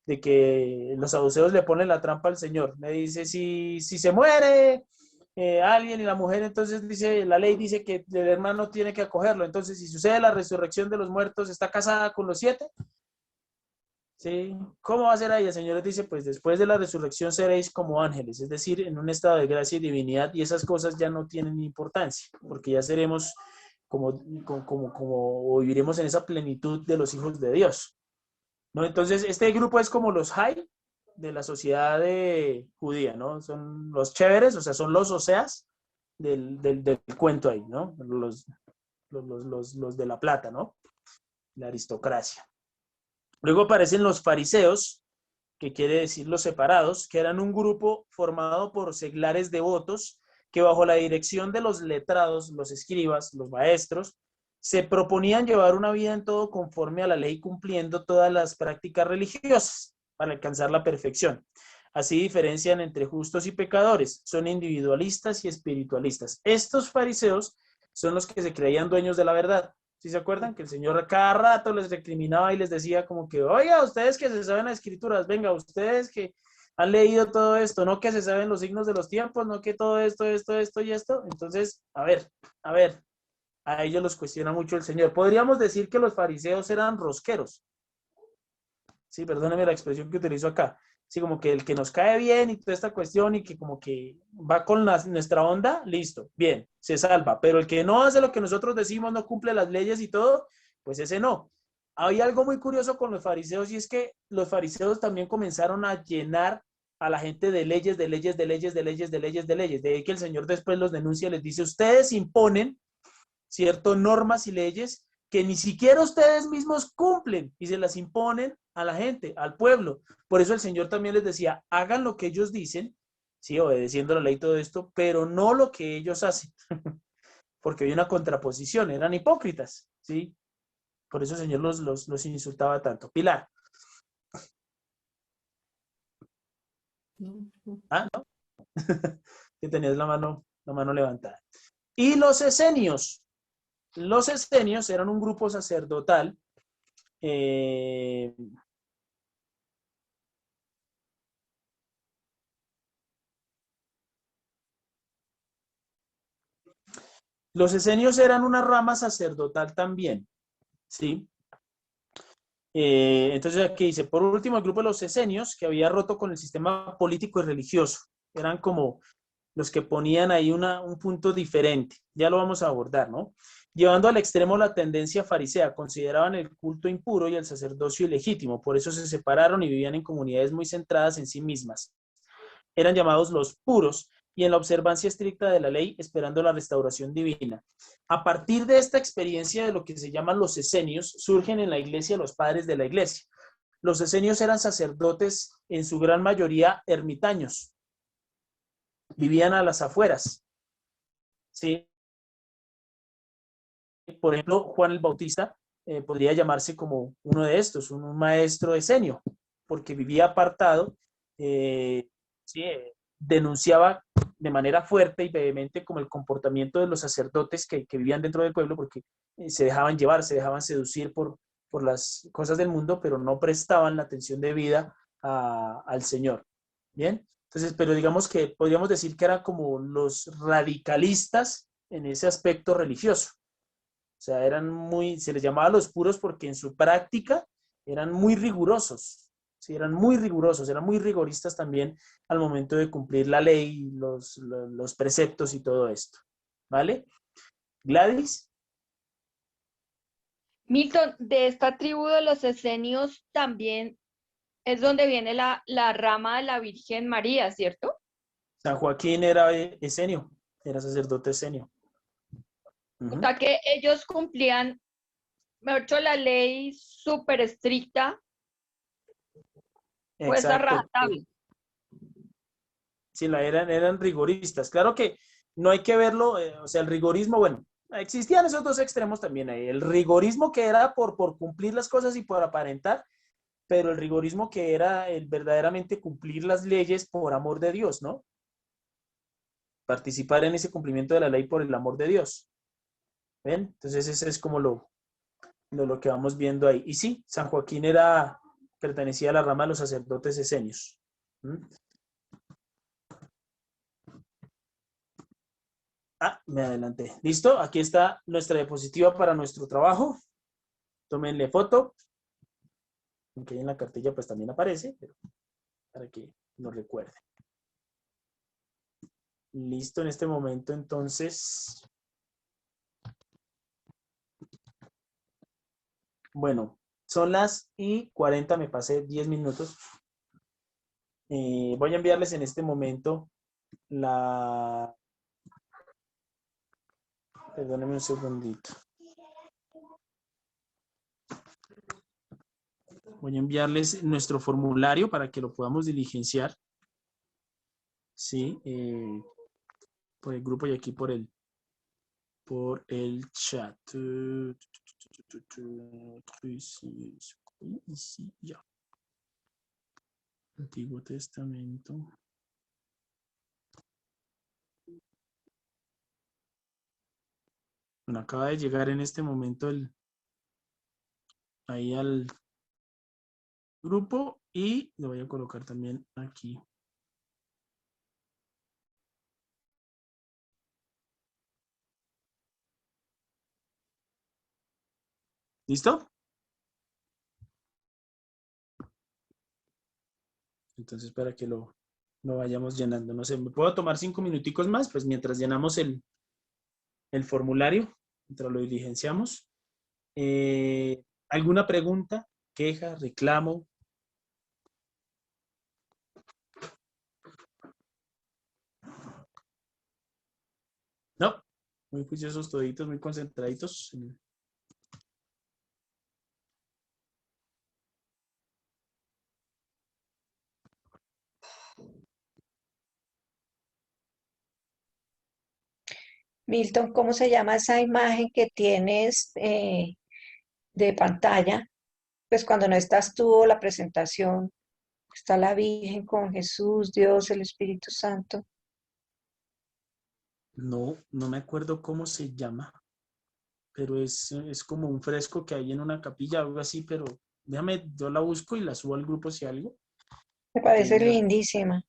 De que los saduceos le ponen la trampa al Señor. Le dice, si se muere alguien y la mujer, entonces dice, la ley dice que el hermano tiene que acogerlo. Entonces, si sucede la resurrección de los muertos, ¿está casada con los 7? ¿Sí? ¿Cómo va a ser ahí? El Señor les dice, pues después de la resurrección seréis como ángeles, es decir, en un estado de gracia y divinidad, y esas cosas ya no tienen importancia, porque ya seremos como viviremos en esa plenitud de los hijos de Dios, ¿no? Entonces, este grupo es como los high de la sociedad judía, ¿no? Son los chéveres, o sea, son los oseas del cuento ahí, ¿no? Los de la plata, ¿no? La aristocracia. Luego aparecen los fariseos, que quiere decir los separados, que eran un grupo formado por seglares devotos que bajo la dirección de los letrados, los escribas, los maestros, se proponían llevar una vida en todo conforme a la ley, cumpliendo todas las prácticas religiosas para alcanzar la perfección. Así diferencian entre justos y pecadores, son individualistas y espiritualistas. Estos fariseos son los que se creían dueños de la verdad. ¿Sí se acuerdan? Que el Señor a cada rato les recriminaba y les decía como que, oiga, ustedes que se saben las escrituras, venga, ustedes que han leído todo esto, no que se saben los signos de los tiempos, no que todo esto y esto. Entonces, a ver, a ellos los cuestiona mucho el Señor. Podríamos decir que los fariseos eran rosqueros. Sí, perdóneme la expresión que utilizo acá. Sí, como que el que nos cae bien y toda esta cuestión y que como que va con nuestra onda, listo, bien, se salva. Pero el que no hace lo que nosotros decimos, no cumple las leyes y todo, pues ese no. Hay algo muy curioso con los fariseos y es que los fariseos también comenzaron a llenar a la gente de leyes. De ahí que el Señor después los denuncia, les dice, ustedes imponen, ¿cierto?, normas y leyes que ni siquiera ustedes mismos cumplen y se las imponen a la gente, al pueblo. Por eso el Señor también les decía, hagan lo que ellos dicen, sí, obedeciendo la ley y todo esto, pero no lo que ellos hacen, porque hay una contraposición, eran hipócritas, ¿sí? Por eso el Señor los insultaba tanto. Pilar. Ah, ¿no? Que tenías la mano levantada. Y los esenios. Los esenios eran un grupo sacerdotal los esenios eran una rama sacerdotal también, ¿sí? Entonces aquí dice, por último, el grupo de los esenios que había roto con el sistema político y religioso. Eran como los que ponían ahí un punto diferente. Ya lo vamos a abordar, ¿no? Llevando al extremo la tendencia farisea, consideraban el culto impuro y el sacerdocio ilegítimo, por eso se separaron y vivían en comunidades muy centradas en sí mismas. Eran llamados los puros y en la observancia estricta de la ley, esperando la restauración divina. A partir de esta experiencia de lo que se llaman los esenios, surgen en la iglesia los padres de la iglesia. Los esenios eran sacerdotes, en su gran mayoría ermitaños. Vivían a las afueras. ¿Sí? Por ejemplo, Juan el Bautista podría llamarse como uno de estos, un maestro esenio, porque vivía apartado, ¿sí? Denunciaba de manera fuerte y vehemente como el comportamiento de los sacerdotes que vivían dentro del pueblo, porque se dejaban llevar, se dejaban seducir por las cosas del mundo, pero no prestaban la atención debida al Señor. Bien, entonces, pero digamos que podríamos decir que eran como los radicalistas en ese aspecto religioso. O sea, se les llamaba los puros porque en su práctica eran muy rigurosos. Sí, eran muy rigurosos, eran muy rigoristas también al momento de cumplir la ley, los preceptos y todo esto. ¿Vale? Gladys. Milton, de esta tribu de los esenios también es donde viene la rama de la Virgen María, ¿cierto? San Joaquín era esenio, era sacerdote esenio. O sea que ellos cumplían, mejor dicho, la ley súper estricta, pues a Exacto. rajatabla. Sí, eran rigoristas. Claro que no hay que verlo, o sea, el rigorismo, bueno, existían esos dos extremos también ahí. El rigorismo que era por cumplir las cosas y por aparentar, pero el rigorismo que era el verdaderamente cumplir las leyes por amor de Dios, ¿no? Participar en ese cumplimiento de la ley por el amor de Dios. ¿Ven? Entonces ese es como lo que vamos viendo ahí. Y sí, San Joaquín pertenecía a la rama de los sacerdotes esenios. Me adelanté. ¿Listo? Aquí está nuestra diapositiva para nuestro trabajo. Tómenle foto. Aunque ahí en la cartilla pues también aparece, pero para que nos recuerden. Listo, en este momento entonces. Bueno, son las y 40, me pasé 10 minutos. Voy a enviarles en este momento Perdónenme un segundito. Voy a enviarles nuestro formulario para que lo podamos diligenciar. Sí, por el grupo y aquí por el chat. Ya. Antiguo Testamento. Bueno, acaba de llegar en este momento ahí al grupo y lo voy a colocar también aquí. ¿Listo? Entonces, para que lo vayamos llenando. No sé, ¿me puedo tomar 5 minuticos más? Pues mientras llenamos el formulario, mientras lo diligenciamos. ¿Alguna pregunta, queja, reclamo? No, muy juiciosos toditos, muy concentraditos. Milton, ¿cómo se llama esa imagen que tienes de pantalla? Pues cuando no estás tú o la presentación, está la Virgen con Jesús, Dios, el Espíritu Santo. No me acuerdo cómo se llama, pero es como un fresco que hay en una capilla, algo así, pero déjame, yo la busco y la subo al grupo si algo. Me parece lindísima.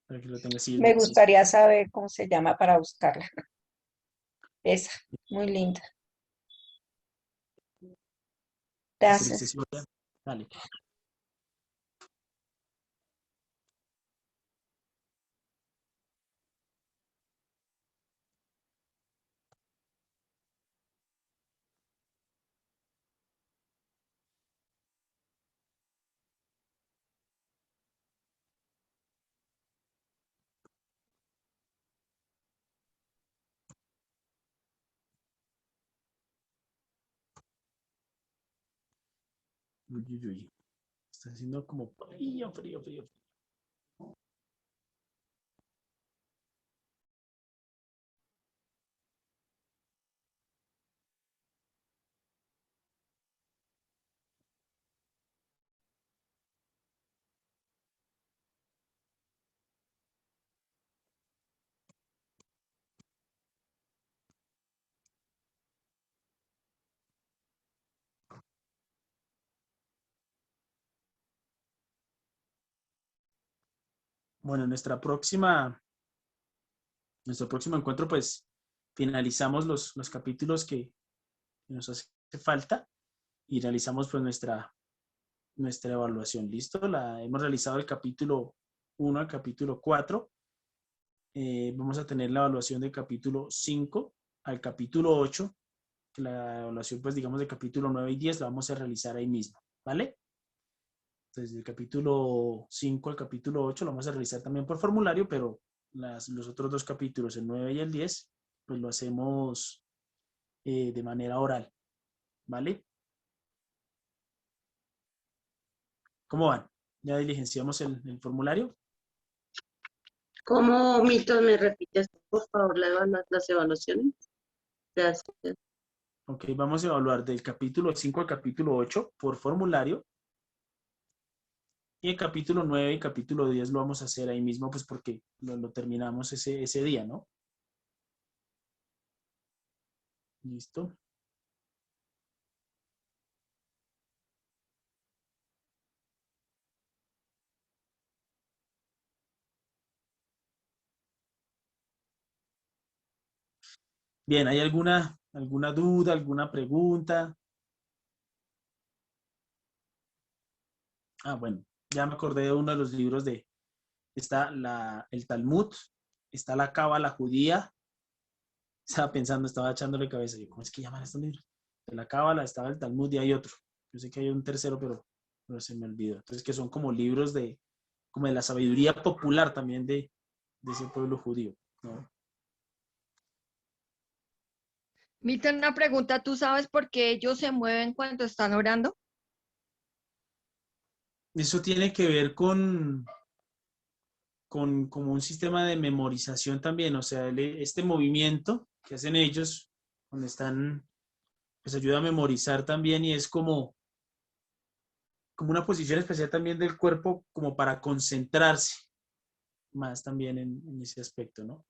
Para que lo tenga así. Me gustaría saber cómo se llama para buscarla. Esa, muy linda. Gracias. Dale. Uy, uy, uy. Está haciendo como frío, frío, frío. Bueno, en nuestro próximo encuentro, pues finalizamos los capítulos que nos hace falta y realizamos pues nuestra evaluación. ¿Listo? Hemos realizado el capítulo 1 al capítulo 4. Vamos a tener la evaluación del capítulo 5 al capítulo 8. Que la evaluación, pues digamos, del capítulo 9 y 10 la vamos a realizar ahí mismo. ¿Vale? Entonces, del capítulo 5 al capítulo 8 lo vamos a realizar también por formulario, pero los otros dos capítulos, el 9 y el 10, pues lo hacemos de manera oral. ¿Vale? ¿Cómo van? ¿Ya diligenciamos el formulario? ¿Cómo, Milton, me repites, por favor, las evaluaciones? Gracias. Ok, vamos a evaluar del capítulo 5 al capítulo 8 por formulario. Y el capítulo 9 y capítulo 10 lo vamos a hacer ahí mismo, pues porque lo terminamos ese día, ¿no? ¿Listo? Bien, ¿hay alguna duda, alguna pregunta? Ah, bueno, ya me acordé de uno de los libros está el Talmud, está la Cábala judía. Estaba pensando, estaba echándole cabeza. ¿Cómo es que llaman estos libros? De la Cábala, estaba el Talmud y hay otro. Yo sé que hay un tercero, pero se me olvidó. Entonces, que son como libros como de la sabiduría popular también de ese pueblo judío, ¿no? Milton, una pregunta, ¿tú sabes por qué ellos se mueven cuando están orando? Eso tiene que ver con como un sistema de memorización también, o sea, este movimiento que hacen ellos cuando están, pues ayuda a memorizar también y es como una posición especial también del cuerpo como para concentrarse más también en ese aspecto, ¿no?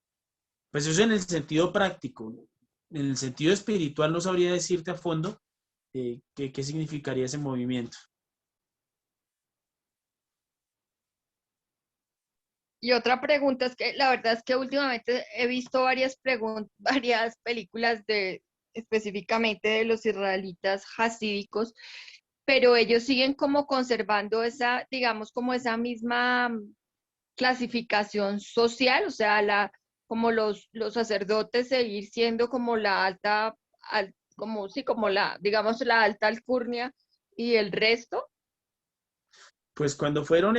Pues eso en el sentido práctico. En el sentido espiritual no sabría decirte a fondo qué significaría ese movimiento. Y otra pregunta es que la verdad es que últimamente he visto varias películas específicamente de los israelitas hasídicos, pero ellos siguen como conservando esa, digamos, como esa misma clasificación social, o sea, como los sacerdotes seguir siendo como la alta, como sí, como digamos, la alta alcurnia y el resto. Pues cuando fueron,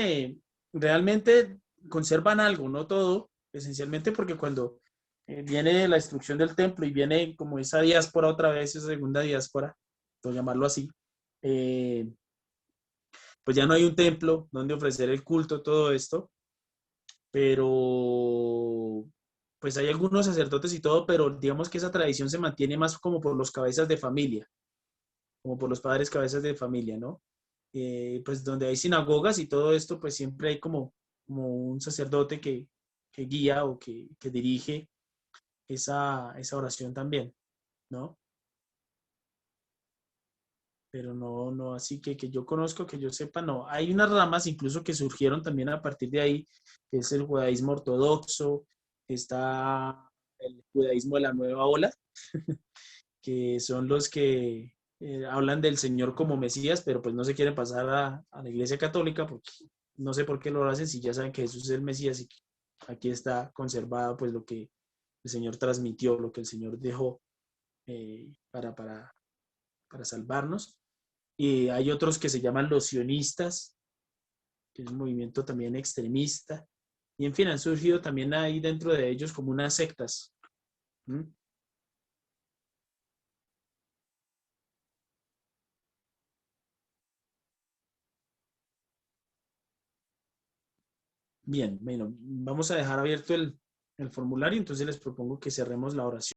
realmente conservan algo, no todo, esencialmente porque cuando viene la destrucción del templo y viene como esa diáspora otra vez, esa segunda diáspora, por llamarlo así, eh, pues ya no hay un templo donde ofrecer el culto, todo esto, pero pues hay algunos sacerdotes y todo, pero digamos que esa tradición se mantiene más como por los cabezas de familia, como por los padres cabezas de familia, ¿no? Pues donde hay sinagogas y todo esto, pues siempre hay como un sacerdote que guía o que dirige esa oración también, ¿no? Pero no, así que yo conozco, que yo sepa, no. Hay unas ramas incluso que surgieron también a partir de ahí, que es el judaísmo ortodoxo, está el judaísmo de la nueva ola, que son los que hablan del Señor como Mesías, pero pues no se quieren pasar a la Iglesia Católica porque no sé por qué lo hacen si ya saben que Jesús es el Mesías y que aquí está conservado pues lo que el Señor transmitió, lo que el Señor dejó para salvarnos. Y hay otros que se llaman los sionistas, que es un movimiento también extremista. Y en fin, han surgido también ahí dentro de ellos como unas sectas. ¿Mm? Bien, bueno, vamos a dejar abierto el formulario, entonces les propongo que cerremos la oración.